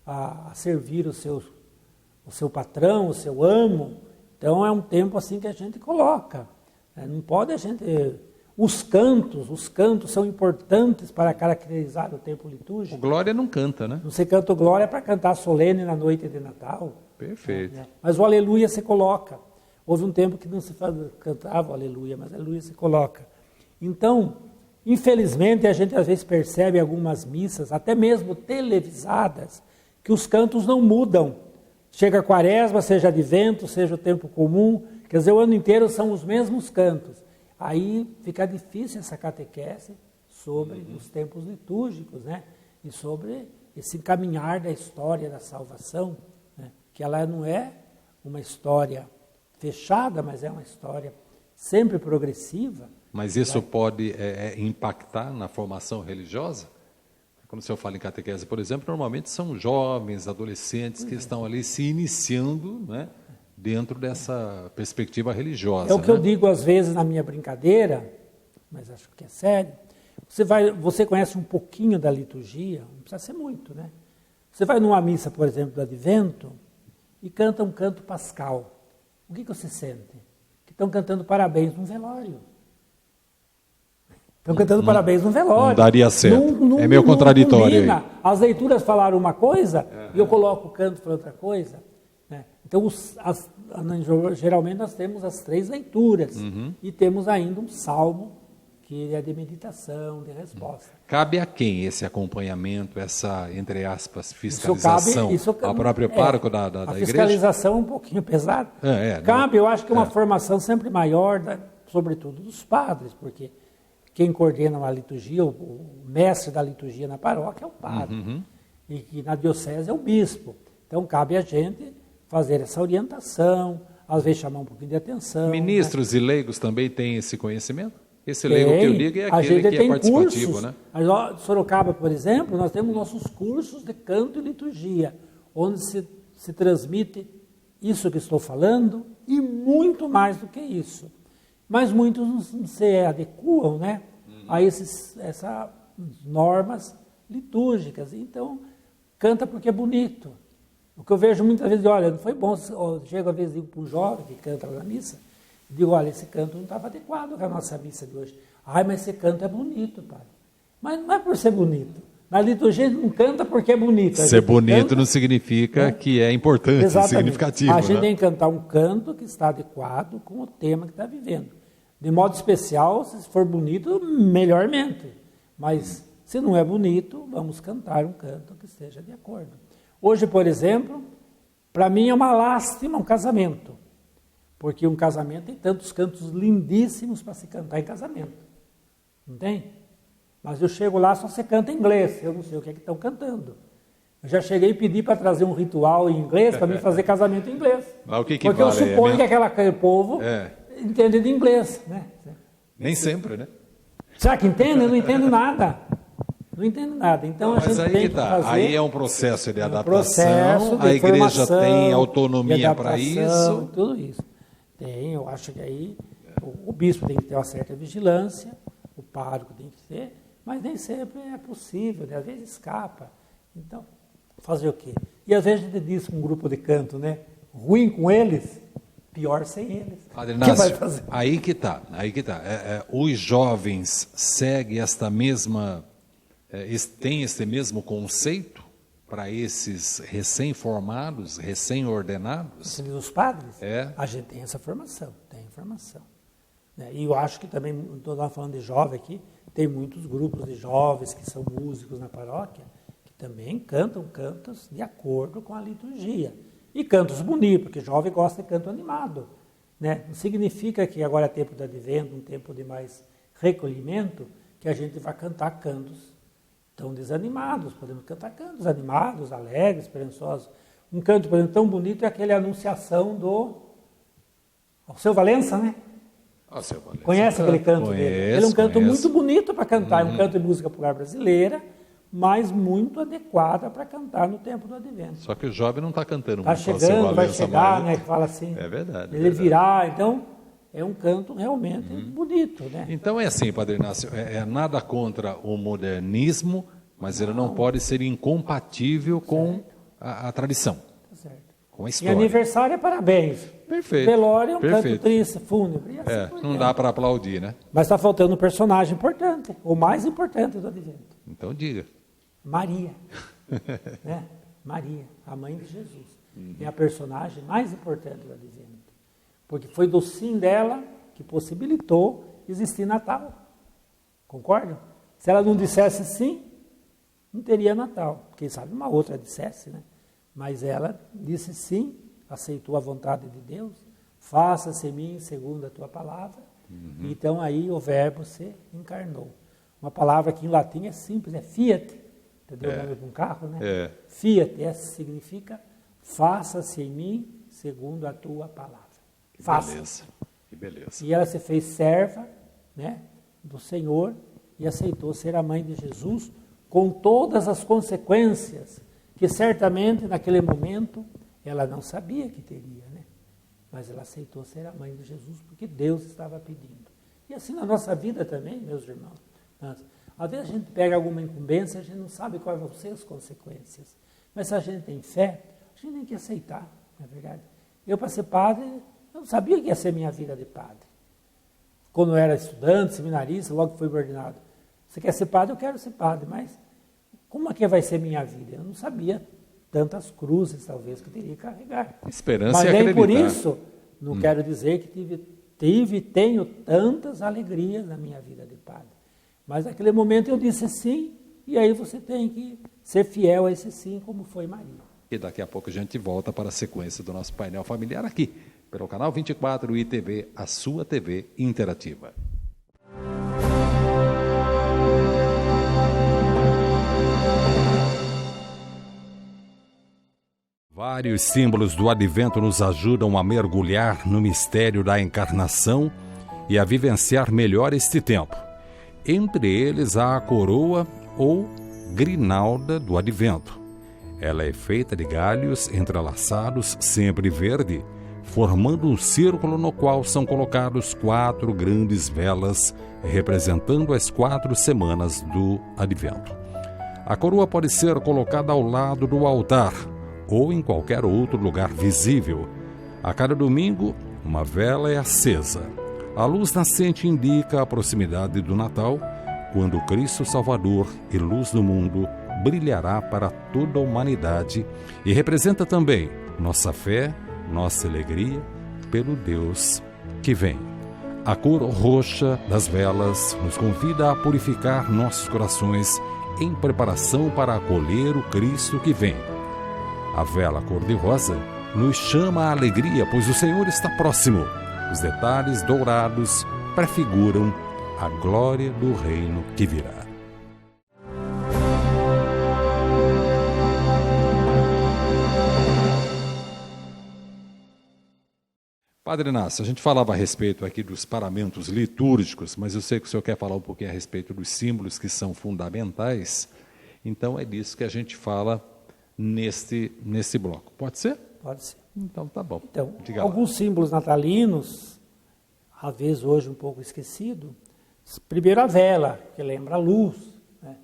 a servir o seu patrão, o seu amo. Então é um tempo assim que a gente coloca. Não pode a gente... Os cantos são importantes para caracterizar o tempo litúrgico. O Glória não canta, né? Você canta o Glória para cantar solene na noite de Natal. Perfeito. Mas o Aleluia se coloca. Houve um tempo que não se cantava o Aleluia, mas o Aleluia se coloca. Então, infelizmente, a gente às vezes percebe algumas missas, até mesmo televisadas, que os cantos não mudam. Chega a Quaresma, seja advento, seja o tempo comum, quer dizer, o ano inteiro são os mesmos cantos. Aí fica difícil essa catequese sobre os tempos litúrgicos, né? E sobre esse caminhar da história da salvação, né? Que ela não é uma história fechada, mas é uma história sempre progressiva. Mas isso pode impactar na formação religiosa? Quando o senhor fala em catequese, por exemplo, normalmente são jovens, adolescentes que estão ali se iniciando, né, dentro dessa perspectiva religiosa. É o que eu digo às vezes na minha brincadeira, mas acho que é sério. Você conhece um pouquinho da liturgia, não precisa ser muito, né? Você vai numa missa, por exemplo, do Advento, e canta um canto pascal. O que você sente? Que estão cantando parabéns num velório. Estão cantando parabéns num velório. Não daria certo. É meio contraditório aí. As leituras falaram uma coisa e eu coloco o canto para outra coisa. Né? Então, geralmente nós temos as 3 leituras e temos ainda um salmo que é de meditação, de resposta. Cabe a quem esse acompanhamento, essa, entre aspas, fiscalização? Ao próprio pároco da igreja? A fiscalização é um pouquinho pesada. Cabe, eu acho que uma formação sempre maior, sobretudo dos padres, porque quem coordena a liturgia, o mestre da liturgia na paróquia é o padre. E que na diocese é o bispo. Então, cabe a gente fazer essa orientação, às vezes chamar um pouquinho de atenção. Ministros e leigos também têm esse conhecimento? Esse leigo que eu digo é aquele que é participativo, cursos, né? Em Sorocaba, por exemplo, nós temos nossos cursos de canto e liturgia, onde se transmite isso que estou falando e muito mais do que isso. Mas muitos não se adequam, né, a essas normas litúrgicas. Então, canta porque é bonito. O que eu vejo muitas vezes, olha, não foi bom, chego às vezes digo para um jovem que canta lá na missa, digo, olha, esse canto não estava adequado com a nossa missa de hoje. Ai, mas esse canto é bonito, padre. Mas não é por ser bonito. Na liturgia não canta porque é bonito. Ser bonito canta, não significa que é importante, exatamente, significativo. A gente tem que cantar um canto que está adequado com o tema que está vivendo. De modo especial, se for bonito, melhormente. Mas se não é bonito, vamos cantar um canto que esteja de acordo. Hoje, por exemplo, para mim é uma lástima um casamento. Porque um casamento tem tantos cantos lindíssimos para se cantar em casamento. Não tem? Mas eu chego lá, só você canta em inglês. Eu não sei o que é que estão cantando. Eu já cheguei e pedi para trazer um ritual em inglês para mim fazer casamento em inglês. Mas o que porque vale? Eu suponho que aquele povo entende de inglês. Né? Nem sempre, né? Será que entende? Eu não entendo nada. Não entendo nada. Então a gente tem que fazer... Aí é um processo de adaptação, a igreja tem autonomia para isso. Tudo isso. Tem, eu acho que aí o bispo tem que ter uma certa vigilância, o pároco tem que ter, mas nem sempre é possível, né? Às vezes escapa. Então, fazer o quê? E às vezes a gente diz com um grupo de canto, né? Ruim com eles, pior sem eles. Padre O que vai Inácio, fazer? aí que está. Os jovens seguem esta mesma, têm este mesmo conceito para esses recém-formados, recém-ordenados? Você diz os padres? É. A gente tem essa formação, tem informação. Né? E eu acho que também, estou falando de jovem aqui, tem muitos grupos de jovens que são músicos na paróquia, que também cantam cantos de acordo com a liturgia. E cantos bonitos, porque jovem gosta de canto animado. Né? Não significa que agora é tempo de advento, um tempo de mais recolhimento, que a gente vai cantar cantos tão desanimados. Podemos cantar cantos animados, alegres, esperançosos. Um canto, por exemplo, tão bonito é aquele Anunciação do Alceu Valença, né? Seu Valença. Conhece aquele canto dele? Ele é um canto muito bonito para cantar, é um canto de música popular brasileira, mas muito adequada para cantar no tempo do advento. Só que o jovem não está cantando Está muito chegando, vai chegar, mais. né? Que fala assim. É verdade. Ele virá, então é um canto realmente bonito, né? Então é assim, Padre Inácio, é nada contra o modernismo, mas ele não pode ser incompatível com a tradição, Tá certo. com a E história. aniversário é parabéns. Perfeito. Velório é um canto perfeito. triste, fúnebre. E assim por Não diante. dá para aplaudir, né? Mas está faltando um personagem importante, o mais importante do advento. Então diga. Maria. Né? Maria, a mãe de Jesus. É a personagem mais importante do advento. Porque foi do sim dela que possibilitou existir Natal. Concordam? Se ela não dissesse sim, não teria Natal. Quem sabe uma outra dissesse, né? Mas ela disse sim, aceitou a vontade de Deus, faça-se em mim segundo a tua palavra. Então aí o verbo se encarnou. Uma palavra que em latim é simples, é fiat. Entendeu o nome de um carro, né? É. Fiat, essa significa faça-se em mim segundo a tua palavra. Faça. Beleza. Que beleza. E ela se fez serva, né, do Senhor e aceitou ser a mãe de Jesus com todas as consequências que certamente naquele momento ela não sabia que teria, né? Mas ela aceitou ser a mãe de Jesus porque Deus estava pedindo. E assim na nossa vida também, meus irmãos. Às vezes a gente pega alguma incumbência, a gente não sabe quais vão ser as consequências. Mas se a gente tem fé, a gente tem que aceitar, não é verdade? Eu, para ser padre, eu não sabia que ia ser minha vida de padre. Quando eu era estudante, seminarista, logo que fui ordenado. Você quer ser padre? Eu quero ser padre, mas como é que vai ser minha vida? Eu não sabia tantas cruzes, talvez, que eu teria que carregar. Esperança mas e nem acreditar. por isso, não quero dizer que tive e tenho tantas alegrias na minha vida de padre. Mas naquele momento eu disse sim, e aí você tem que ser fiel a esse sim, como foi Maria. E daqui a pouco a gente volta para a sequência do nosso painel familiar aqui, pelo canal 24 ITV, a sua TV interativa. Vários símbolos do advento nos ajudam a mergulhar no mistério da encarnação e a vivenciar melhor este tempo. Entre eles há a coroa ou grinalda do advento. Ela é feita de galhos entrelaçados, sempre verde, formando um círculo no qual são colocados 4 grandes velas, representando as 4 semanas do advento. A coroa pode ser colocada ao lado do altar ou em qualquer outro lugar visível. A cada domingo, uma vela é acesa. A luz nascente indica a proximidade do Natal, quando Cristo Salvador e luz do mundo brilhará para toda a humanidade e representa também nossa fé, nossa alegria pelo Deus que vem. A cor roxa das velas nos convida a purificar nossos corações em preparação para acolher o Cristo que vem. A vela cor-de-rosa nos chama à alegria, pois o Senhor está próximo. Os detalhes dourados prefiguram a glória do reino que virá. Padre Inácio, a gente falava a respeito aqui dos paramentos litúrgicos, mas eu sei que o senhor quer falar um pouquinho a respeito dos símbolos que são fundamentais, então é disso que a gente fala nesse bloco. Pode ser? Pode ser. Então tá bom. Então, Diga lá. alguns símbolos natalinos, às vezes hoje um pouco esquecido. Primeiro a vela, que lembra a luz. Né?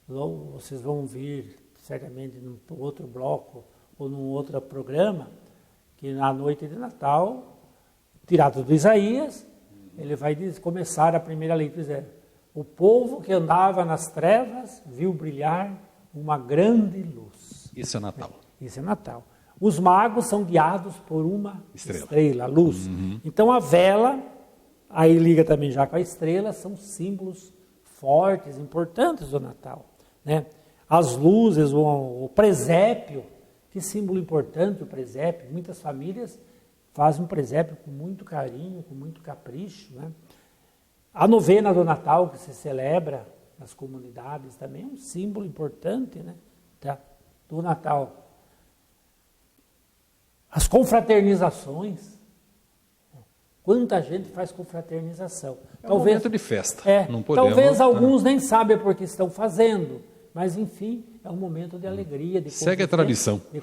Vocês vão vir certamente num outro bloco ou num outro programa, que na noite de Natal, tirado do Isaías, ele vai começar a primeira leitura dizendo: o povo que andava nas trevas viu brilhar uma grande luz. Isso é Natal. Isso é Natal. Os magos são guiados por uma estrela, luz. Então a vela, aí liga também já com a estrela, são símbolos fortes, importantes do Natal, né? As luzes, o presépio, que símbolo importante o presépio. Muitas famílias fazem um presépio com muito carinho, com muito capricho, né? A novena do Natal, que se celebra nas comunidades, também é um símbolo importante, né, do Natal. As confraternizações. Quanta gente faz confraternização. É um momento de festa. Não podemos, talvez alguns nem sabem por que estão fazendo, mas, enfim, é um momento de alegria. Segue a tradição. De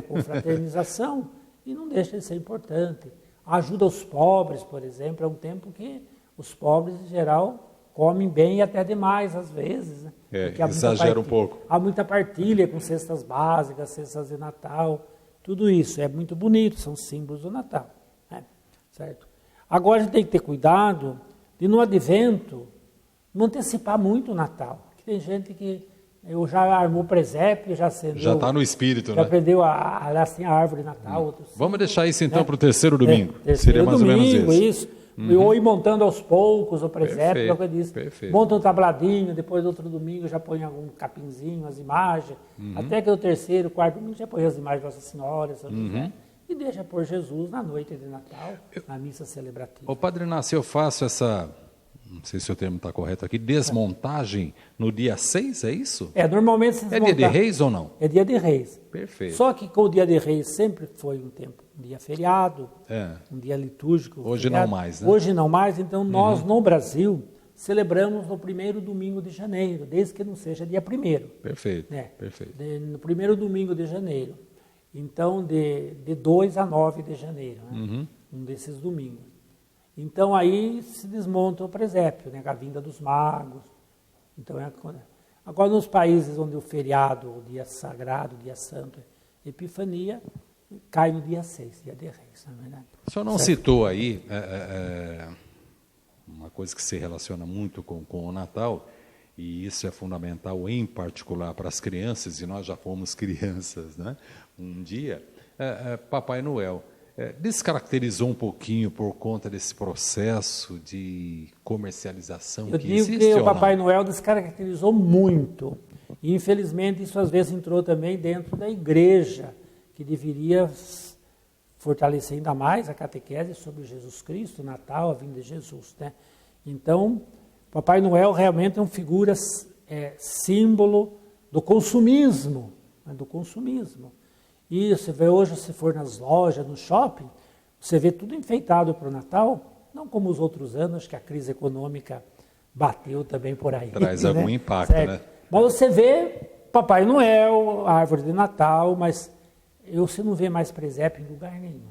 confraternização, e não deixa de ser importante. A ajuda aos pobres, por exemplo, é um tempo que os pobres, em geral, comem bem e até demais, às vezes. Né? Exagera um pouco. Há muita partilha com cestas básicas, cestas de Natal, tudo isso é muito bonito, são símbolos do Natal. Né? Certo? Agora a gente tem que ter cuidado de, no advento, não antecipar muito o Natal. Tem gente que já armou presépio, já acendeu... Já está no espírito, já aprendeu a árvore de Natal. Outros, vamos deixar isso então para o terceiro domingo. Seria mais domingo, ou menos isso. Ou ir montando aos poucos o presépio, qualquer disso. Monta um tabladinho, depois do outro domingo já põe algum capinzinho, as imagens. Até que no terceiro, quarto domingo já põe as imagens de Nossa Senhora, São José. E deixa por Jesus na noite de Natal, na missa celebrativa. Ô Padre Inácio, eu faço essa, não sei se o termo está correto aqui, desmontagem no dia 6, é isso? Normalmente se desmonta. É dia de Reis ou não? É dia de Reis. Perfeito. Só que com o dia de Reis sempre foi um dia feriado, um dia litúrgico. Hoje feriado. Não mais, né? Hoje não mais, então nós no Brasil celebramos no primeiro domingo de janeiro, desde que não seja dia 1º. Perfeito, perfeito. No primeiro domingo de janeiro. Então, de 2 a 9 de janeiro, né? Um desses domingos. Então, aí se desmonta o presépio, né? A vinda dos magos. Então, agora, nos países onde o feriado, o dia sagrado, o dia santo, Epifania, cai no dia 6, dia de Reis, na verdade. O senhor não citou aí uma coisa que se relaciona muito com o Natal, e isso é fundamental, em particular para as crianças, e nós já fomos crianças, né? Um dia, Papai Noel descaracterizou um pouquinho por conta desse processo de comercialização que existe. Eu digo que o Papai Noel descaracterizou muito, e infelizmente isso às vezes entrou também dentro da igreja, que deveria fortalecer ainda mais a catequese sobre Jesus Cristo, o Natal, a vinda de Jesus, né? Então, Papai Noel realmente é uma figura, símbolo do consumismo, né? Do consumismo. E você vê hoje, se for nas lojas, no shopping, você vê tudo enfeitado para o Natal, não como os outros anos, que a crise econômica bateu também por aí. Traz algum impacto, certo? Né? Mas você vê Papai Noel, árvore de Natal, mas você não vê mais presépio em lugar nenhum.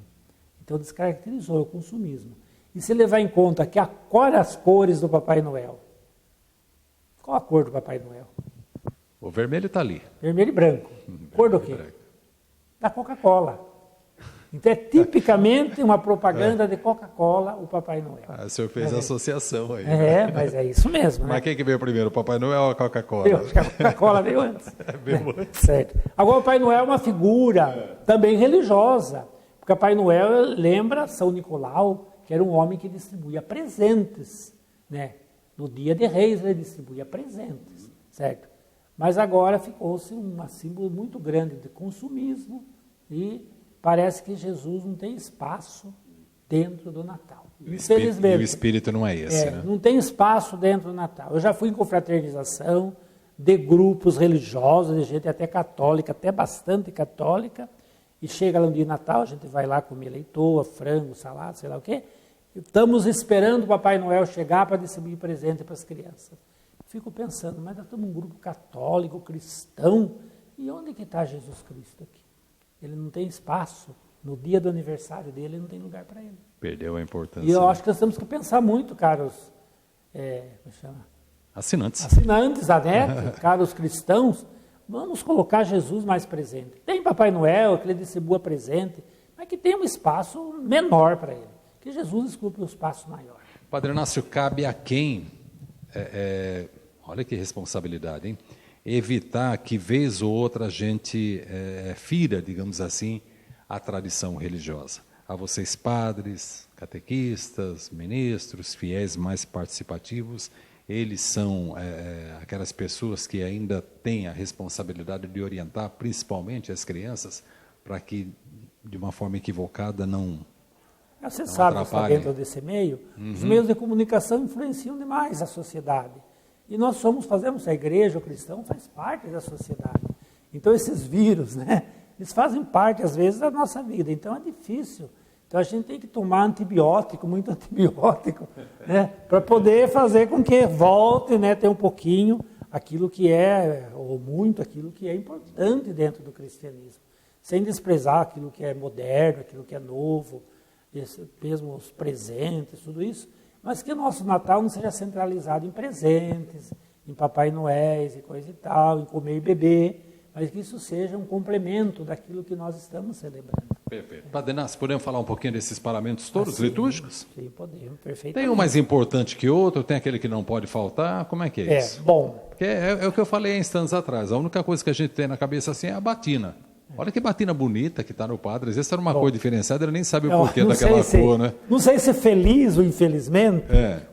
Então descaracterizou o consumismo. E se levar em conta que quais as cores do Papai Noel? Qual a cor do Papai Noel? O vermelho está ali. Vermelho e branco. Cor do quê? Da Coca-Cola. Então é tipicamente uma propaganda de Coca-Cola, o Papai Noel. O senhor fez a associação aí. Mas é isso mesmo. Mas quem que veio primeiro, o Papai Noel ou a Coca-Cola? Acho que a Coca-Cola veio antes. Veio antes. Certo. Agora o Papai Noel é uma figura também religiosa, porque o Papai Noel lembra São Nicolau, que era um homem que distribuía presentes, né? No dia de Reis ele distribuía presentes, certo? Mas agora ficou-se um símbolo muito grande de consumismo e parece que Jesus não tem espaço dentro do Natal. Infelizmente. E o espírito não é esse, né? Não tem espaço dentro do Natal. Eu já fui em confraternização de grupos religiosos, de gente até católica, até bastante católica, e chega lá no dia de Natal, a gente vai lá comer leitoa, frango, salada, sei lá o quê. Estamos esperando o Papai Noel chegar para distribuir presente para as crianças. Fico pensando, mas nós estamos um grupo católico, cristão, e onde que está Jesus Cristo aqui? Ele não tem espaço. No dia do aniversário dele, não tem lugar para ele. Perdeu a importância. E eu acho que nós temos que pensar muito, caros... como chama? Assinantes. Assinantes, caros cristãos, Vamos colocar Jesus mais presente. Tem Papai Noel, que ele distribua presente, mas que tenha um espaço menor para ele. Que Jesus esculpe um espaço maior. Padre Inácio, cabe a quem, olha que responsabilidade, hein? Evitar que vez ou outra a gente fira, digamos assim, a tradição religiosa. A vocês padres, catequistas, ministros, fiéis mais participativos, eles são aquelas pessoas que ainda têm a responsabilidade de orientar principalmente as crianças para que, de uma forma equivocada, não Você sabe que está dentro desse meio, os meios de comunicação influenciam demais a sociedade. E nós fazemos a igreja, o cristão faz parte da sociedade. Então esses vírus, né, eles fazem parte, às vezes, da nossa vida. Então é difícil. Então a gente tem que tomar antibiótico, muito antibiótico, né, para poder fazer com que volte, né, ter um pouquinho aquilo que ou muito aquilo que é importante dentro do cristianismo. Sem desprezar aquilo que é moderno, aquilo que é novo, mesmo os presentes, tudo isso. Mas que o nosso Natal não seja centralizado em presentes, em Papai Noéis e coisa e tal, em comer e beber, mas que isso seja um complemento daquilo que nós estamos celebrando. Perfeito. Padre Inácio, podemos falar um pouquinho desses paramentos todos litúrgicos? Sim, podemos, perfeitamente. Tem um mais importante que outro, tem aquele que não pode faltar, como é que é isso? Bom. Porque é o que eu falei há instantes atrás, a única coisa que a gente tem na cabeça assim é a batina. Olha que batina bonita que está no padre. Às vezes era uma cor diferenciada, ele nem sabe o porquê daquela cor, né? Não sei se feliz ou infelizmente,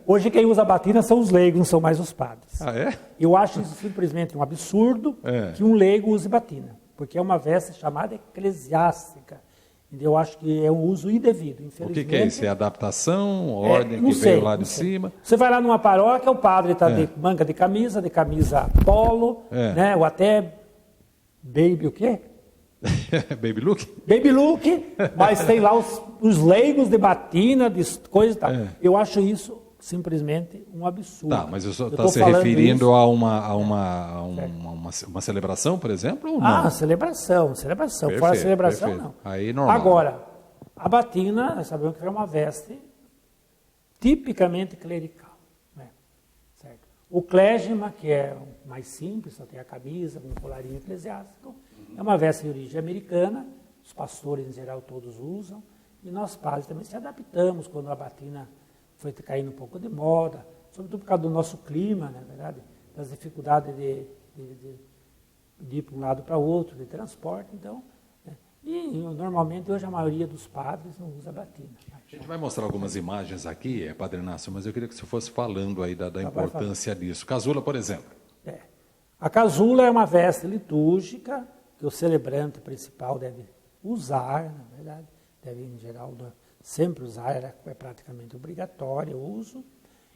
hoje quem usa batina são os leigos, não são mais os padres. Ah, é? Eu acho isso simplesmente um absurdo que um leigo use batina, porque é uma veste chamada eclesiástica. Eu acho que é um uso indevido, infelizmente. O que é isso? É adaptação, ordem que veio lá de cima? Você vai lá numa paróquia, o padre está de manga de camisa polo, né? Ou até baby o quê? Baby look? Baby look, mas tem lá os leigos de batina, de coisa e tal. Eu acho isso simplesmente um absurdo. Tá, mas você está se referindo a uma celebração, por exemplo, ou não? Celebração. Perfeito, Fora a celebração, perfeito. não. Aí normal. Agora, a batina, nós sabemos que é uma veste tipicamente clerical. Né? Certo? O clégima, que é mais simples, só tem a camisa, com um colarinho eclesiástico, é uma veste de origem americana, os pastores em geral todos usam, e nós padres também se adaptamos quando a batina foi caindo um pouco de moda, sobretudo por causa do nosso clima, na verdade, das dificuldades de ir para um lado para o outro, de transporte, então. Né? E normalmente hoje a maioria dos padres não usa batina. A gente vai mostrar algumas imagens aqui, Padre Inácio, mas eu queria que você fosse falando aí da importância disso. Casula, por exemplo. A casula é uma veste litúrgica que o celebrante principal deve usar, na verdade, deve em geral sempre usar, é praticamente obrigatório o uso,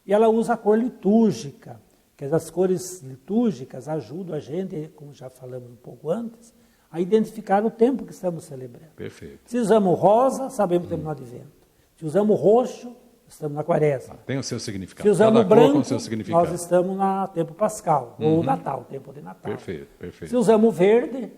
e ela usa a cor litúrgica, que as cores litúrgicas ajudam a gente, como já falamos um pouco antes, a identificar o tempo que estamos celebrando. Perfeito. Se usamos rosa, sabemos que estamos no advento. Se usamos roxo, estamos na quaresma. Tem o seu significado. Se usamos Cada branco, cor com o seu significado. nós estamos no tempo pascal, ou Natal, tempo de Natal. Perfeito. Se usamos verde,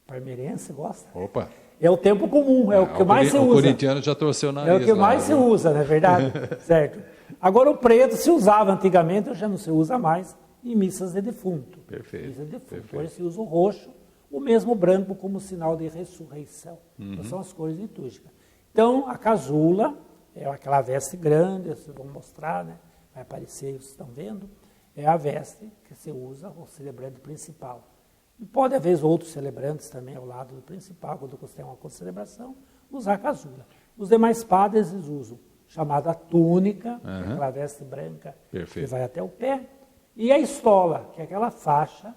parmeirense gosta. Opa. É o tempo comum, é o que mais se usa. O corintiano já torceu o nariz. É o que mais se usa, não é verdade? Certo. Agora o preto se usava antigamente, já não se usa mais, em missas de defunto. Perfeito. Missas de defunto. Hoje se usa o roxo, o mesmo branco como sinal de ressurreição. Então, são as cores litúrgicas. Então, a casula é aquela veste grande, vocês vão mostrar, né? Vai aparecer, vocês estão vendo. É a veste que se usa, o celebrante principal. E pode haver outros celebrantes também ao lado do principal, quando você tem uma celebração, usar a casula. Os demais padres eles usam chamada túnica, aquela veste branca que vai até o pé, e a estola, que é aquela faixa,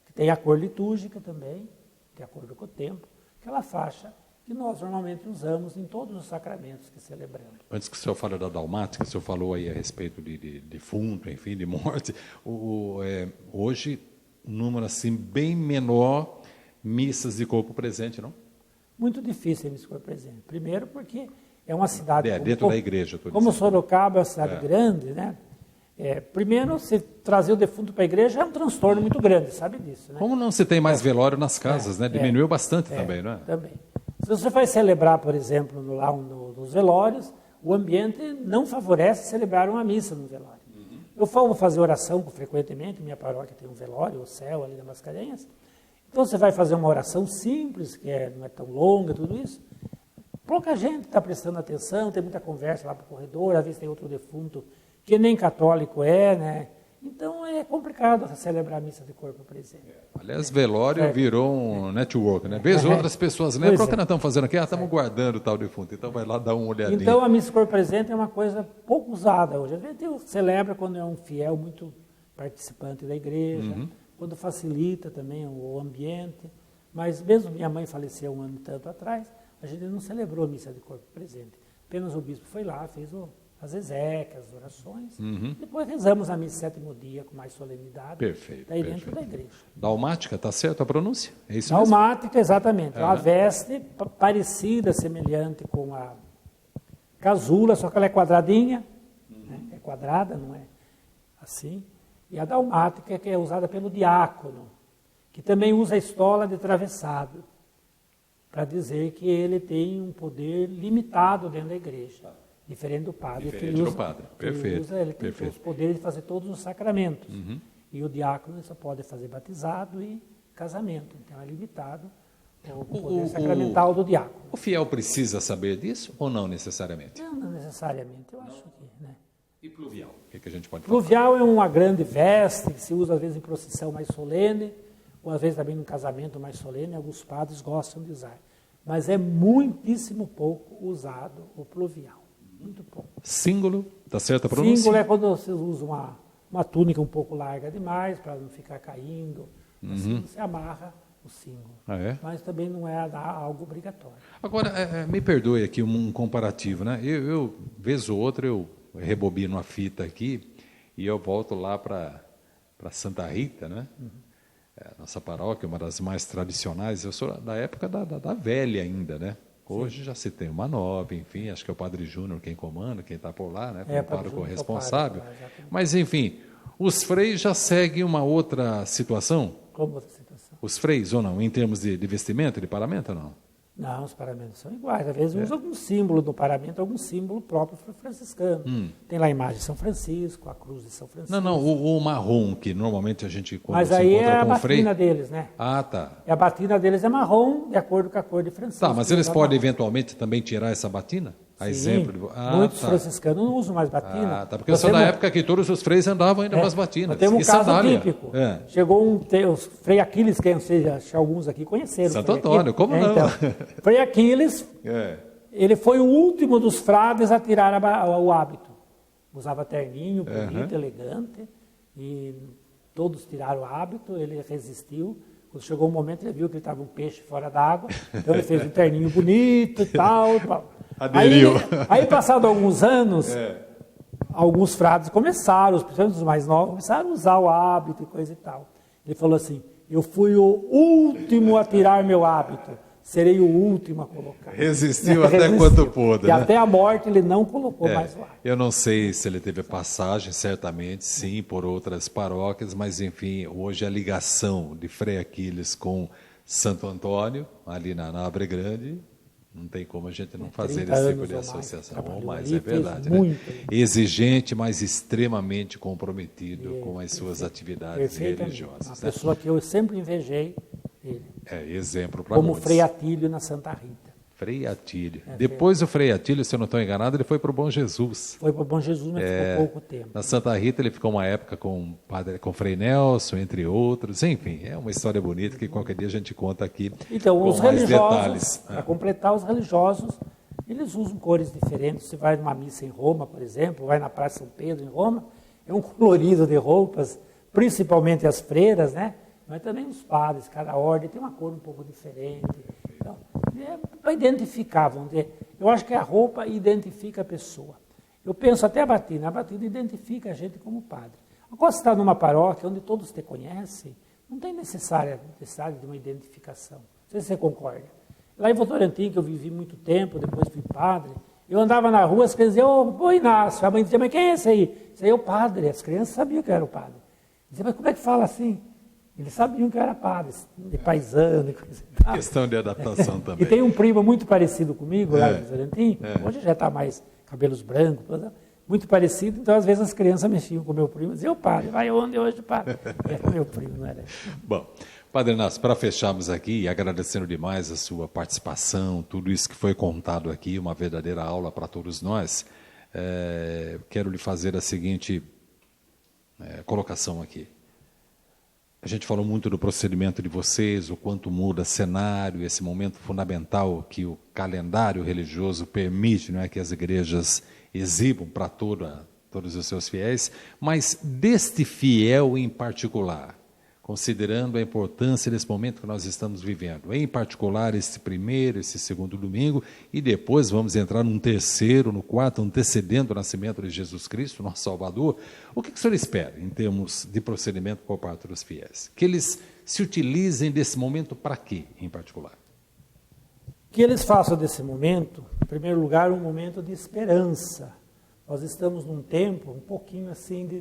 que tem a cor litúrgica também, de acordo com o tempo, aquela faixa que nós normalmente usamos em todos os sacramentos que celebramos. Antes que o senhor fale da dalmática, o senhor falou aí a respeito de defunto, enfim, de morte. Hoje, um número assim bem menor, missas de corpo presente, não? Muito difícil missa de corpo presente. Primeiro porque é uma cidade... dentro da igreja. Como Sorocaba é uma cidade grande, né? Primeiro, se trazer o defunto para a igreja é um transtorno muito grande, sabe disso, né? Como não se tem mais velório nas casas, né? Diminuiu bastante também, não é? Também. Se você vai celebrar, por exemplo, nos velórios, o ambiente não favorece celebrar uma missa no velório. Eu vou fazer oração frequentemente, minha paróquia tem um velório, o céu ali na Mascarenhas. Então você vai fazer uma oração simples, que não é tão longa, tudo isso. Pouca gente está prestando atenção, tem muita conversa lá para o corredor, às vezes tem outro defunto que nem católico né? Então é complicado celebrar a missa de corpo presente. Aliás, velório virou um network, né? Vez outras pessoas lembram o que nós estamos fazendo aqui, estamos guardando o tal defunto, então vai lá dar uma olhadinha. Então a missa de corpo presente é uma coisa pouco usada hoje. Às vezes celebra quando é um fiel muito participante da igreja, quando facilita também o ambiente, mas mesmo minha mãe faleceu um ano e tanto atrás, a gente não celebrou a missa de corpo presente. Apenas o bispo foi lá, fez as exéquias, as orações. Depois rezamos a missa 7º dia com mais solenidade. Perfeito. Daí dentro da igreja. Dalmática, está certo a pronúncia? É isso Dalmática, exatamente. Uma veste parecida, semelhante com a casula, só que ela é quadradinha. Né? É quadrada, não é assim. E a dalmática, que é usada pelo diácono, que também usa a estola de travessado, para dizer que ele tem um poder limitado dentro da igreja. Diferente do padre. Diferente do padre, perfeito. Ele tem os poderes de fazer todos os sacramentos. E o diácono só pode fazer batizado e casamento. Então é limitado o poder sacramental do diácono. O fiel precisa saber disso ou não necessariamente? Não necessariamente, eu acho que... Né? E pluvial? O que a gente pode falar? Pluvial é uma grande veste que se usa às vezes em procissão mais solene, ou às vezes também num casamento mais solene, alguns padres gostam de usar. Mas é muitíssimo pouco usado o pluvial. Muito pouco. Símbolo, está certo a pronúncia? Símbolo é quando você usa uma túnica um pouco larga demais, para não ficar caindo. Assim você amarra o símbolo. Mas também não é algo obrigatório. Agora, me perdoe aqui um comparativo, né? Eu vez ou outra, eu rebobino a fita aqui e eu volto lá para Santa Rita, né? Nossa paróquia, uma das mais tradicionais. Eu sou da época da velha ainda, né? Hoje já se tem uma nova, enfim, acho que é o Padre Júnior quem comanda, quem está por lá, né? Como pároco responsável. Mas, enfim, os freis já seguem uma outra situação? Como outra situação? Os freis, ou não? Em termos de vestimenta, de paramento, ou não? Não, os paramentos são iguais. Às vezes usa algum símbolo do paramento, algum símbolo próprio franciscano. Tem lá a imagem de São Francisco, a cruz de São Francisco. Não, o marrom, que normalmente a gente quando Mas se aí encontra é a com o frei... batina deles, né? Ah, tá. E a batina deles é marrom, de acordo com a cor de Francisco. Tá, mas eles podem eventualmente também tirar essa batina? A Sim, exemplo de... muitos franciscanos não usam mais batina. Tá, porque eu sou da época que todos os freis andavam ainda com as batinas. Temos um e caso sandália. típico. Chegou os Frei Aquiles, que acho que alguns aqui conheceram. Santo Antônio, como não? Então, Frei Aquiles, ele foi o último dos frades a tirar o hábito. Usava terninho, bonito, elegante, e todos tiraram o hábito, ele resistiu. Quando chegou um momento, ele viu que ele estava um peixe fora d'água, então ele fez um terninho bonito e tal. Aderiu. Aí passado alguns anos, alguns frades começaram, principalmente os mais novos, começaram a usar o hábito e coisa e tal. Ele falou assim, eu fui o último a tirar meu hábito, serei o último a colocar. Resistiu até quanto pôde. E até a morte ele não colocou mais o hábito. Eu não sei se ele teve passagem, certamente, sim, por outras paróquias, mas enfim, hoje a ligação de Frei Aquiles com Santo Antônio, ali na Abre Grande, não tem como a gente não fazer esse tipo de associação. Ou mais, é verdade. Né? Exigente, mas extremamente comprometido com as suas atividades religiosas. Uma pessoa que eu sempre invejei ele. Exemplo para como muitos. Frei Atílio na Santa Rita. Frei Atílio. Depois do Frei Atílio, se eu não estou enganado, ele foi para o Bom Jesus. Foi para o Bom Jesus, mas ficou pouco tempo. Na Santa Rita ele ficou uma época com Frei Nelson, entre outros. Enfim, é uma história bonita que qualquer dia a gente conta aqui. Então, com os mais religiosos, detalhes. para completar, os religiosos, eles usam cores diferentes. Você vai numa missa em Roma, por exemplo, vai na Praça São Pedro, em Roma, é um colorido de roupas, principalmente as freiras, né? Mas também os padres, cada ordem tem uma cor um pouco diferente. Então, para identificar, vamos dizer, eu acho que a roupa identifica a pessoa. Eu penso até a batina identifica a gente como padre. Agora, você está numa paróquia onde todos te conhecem, não tem necessidade de uma identificação. Não sei se você concorda. Lá em Votorantim, que eu vivi muito tempo, depois fui padre, eu andava na rua, as crianças diziam, ô Inácio, a mãe dizia, mas quem é esse aí? Esse aí é o padre. As crianças sabiam que eu era o padre. Dizia, mas como é que fala assim? Eles sabiam que eu era padre, de paisano e coisa e tal. Questão de adaptação também. E tem um primo muito parecido comigo, lá em Votorantim, hoje já está mais cabelos brancos, muito parecido, então às vezes as crianças mexiam com o meu primo, diziam, padre, vai onde hoje, padre? Era meu primo, não era? Bom, Padre Inácio, para fecharmos aqui, agradecendo demais a sua participação, tudo isso que foi contado aqui, uma verdadeira aula para todos nós, quero lhe fazer a seguinte colocação aqui. A gente falou muito do procedimento de vocês, o quanto muda cenário, esse momento fundamental que o calendário religioso permite, não é, que as igrejas exibam para todos os seus fiéis, mas deste fiel em particular, considerando a importância desse momento que nós estamos vivendo, em particular esse primeiro, esse segundo domingo, e depois vamos entrar num terceiro, no quarto, antecedendo o nascimento de Jesus Cristo, nosso Salvador. O que o senhor espera em termos de procedimento por parte dos fiéis? Que eles se utilizem desse momento para quê, em particular? Que eles façam desse momento, em primeiro lugar, um momento de esperança. Nós estamos num tempo um pouquinho assim de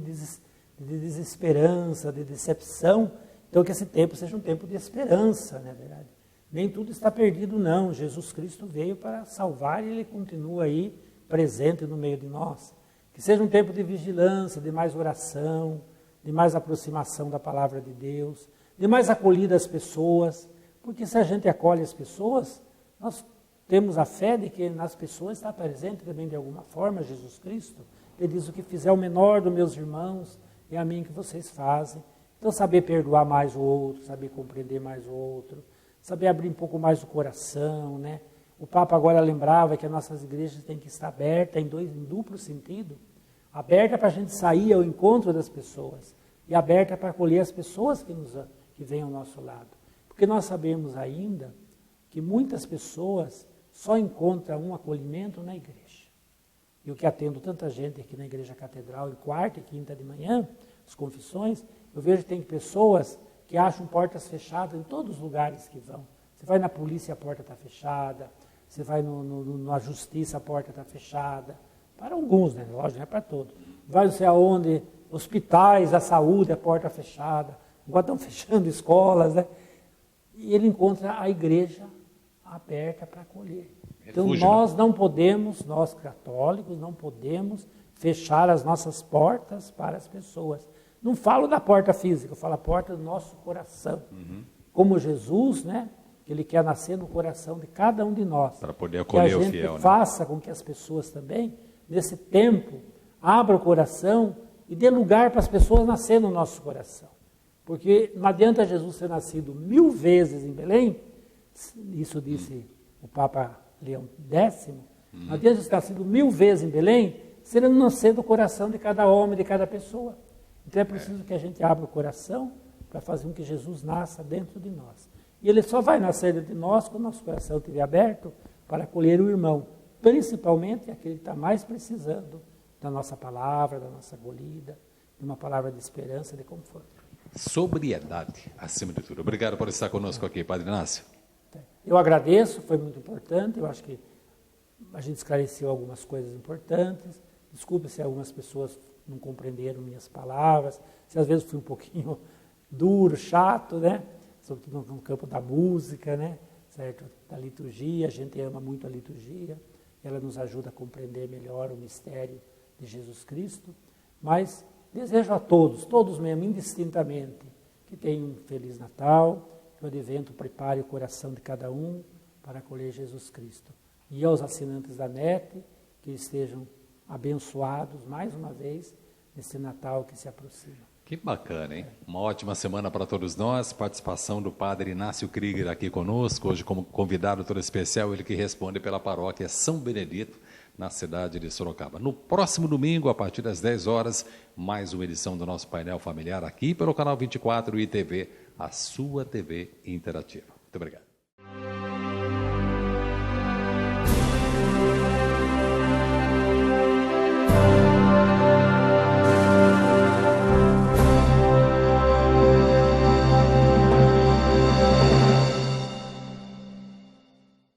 desesperança, de decepção, então que esse tempo seja um tempo de esperança, não é verdade? Nem tudo está perdido, não. Jesus Cristo veio para salvar e Ele continua aí presente no meio de nós. Que seja um tempo de vigilância, de mais oração, de mais aproximação da palavra de Deus, de mais acolhida às pessoas, porque se a gente acolhe as pessoas, nós temos a fé de que nas pessoas está presente também de alguma forma Jesus Cristo. Ele diz: o que fizer o menor dos meus irmãos, é a mim que vocês fazem. Então, saber perdoar mais o outro, saber compreender mais o outro, saber abrir um pouco mais o coração, né? O Papa agora lembrava que as nossas igrejas têm que estar abertas em duplo sentido. Aberta para a gente sair ao encontro das pessoas e aberta para acolher as pessoas que vêm ao nosso lado. Porque nós sabemos ainda que muitas pessoas só encontram um acolhimento na igreja. Eu que atendo tanta gente aqui na Igreja Catedral, em quarta e quinta de manhã, as confissões, eu vejo que tem pessoas que acham portas fechadas em todos os lugares que vão. Você vai na polícia, a porta está fechada. Você vai na justiça, a porta está fechada. Para alguns, né? Lógico, não é para todos. Vai não sei aonde, hospitais, a saúde, a porta fechada. Agora estão fechando escolas, né? E ele encontra a igreja aberta para acolher. Então, nós não podemos, nós católicos, não podemos fechar as nossas portas para as pessoas. Não falo da porta física, eu falo a porta do nosso coração. Como Jesus, né, que Ele quer nascer no coração de cada um de nós. Para poder acolher o fiel. Que a gente faça com que as pessoas também, nesse tempo, abram o coração e dê lugar para as pessoas nascerem no nosso coração. Porque não adianta Jesus ter nascido 1000 vezes em Belém, isso disse o Papa Leão X, não adianta ter nascido 1000 vezes em Belém, se ele não nascer do coração de cada homem, de cada pessoa. Então é preciso que a gente abra o coração para fazer com que Jesus nasça dentro de nós. E ele só vai nascer dentro de nós quando o nosso coração estiver aberto para acolher o irmão, principalmente aquele que está mais precisando da nossa palavra, da nossa acolhida, de uma palavra de esperança, de conforto. Sobriedade, acima de tudo. Obrigado por estar conosco aqui, Padre Inácio. Eu agradeço, foi muito importante, eu acho que a gente esclareceu algumas coisas importantes. Desculpe se algumas pessoas não compreenderam minhas palavras, se às vezes fui um pouquinho duro, chato, né? Sobretudo no campo da música, né? Certo? Da liturgia, a gente ama muito a liturgia, ela nos ajuda a compreender melhor o mistério de Jesus Cristo, mas desejo a todos mesmo, indistintamente, que tenham um Feliz Natal, que o Advento prepare o coração de cada um para acolher Jesus Cristo. E aos assinantes da NET, que estejam abençoados mais uma vez nesse Natal que se aproxima. Que bacana, hein? Uma ótima semana para todos nós. Participação do Padre Inácio Krieger aqui conosco, hoje como convidado todo especial, ele que responde pela paróquia São Benedito, na cidade de Sorocaba. No próximo domingo, a partir das 10 horas, mais uma edição do nosso painel familiar aqui pelo canal 24 e TV, a sua TV interativa. Muito obrigado.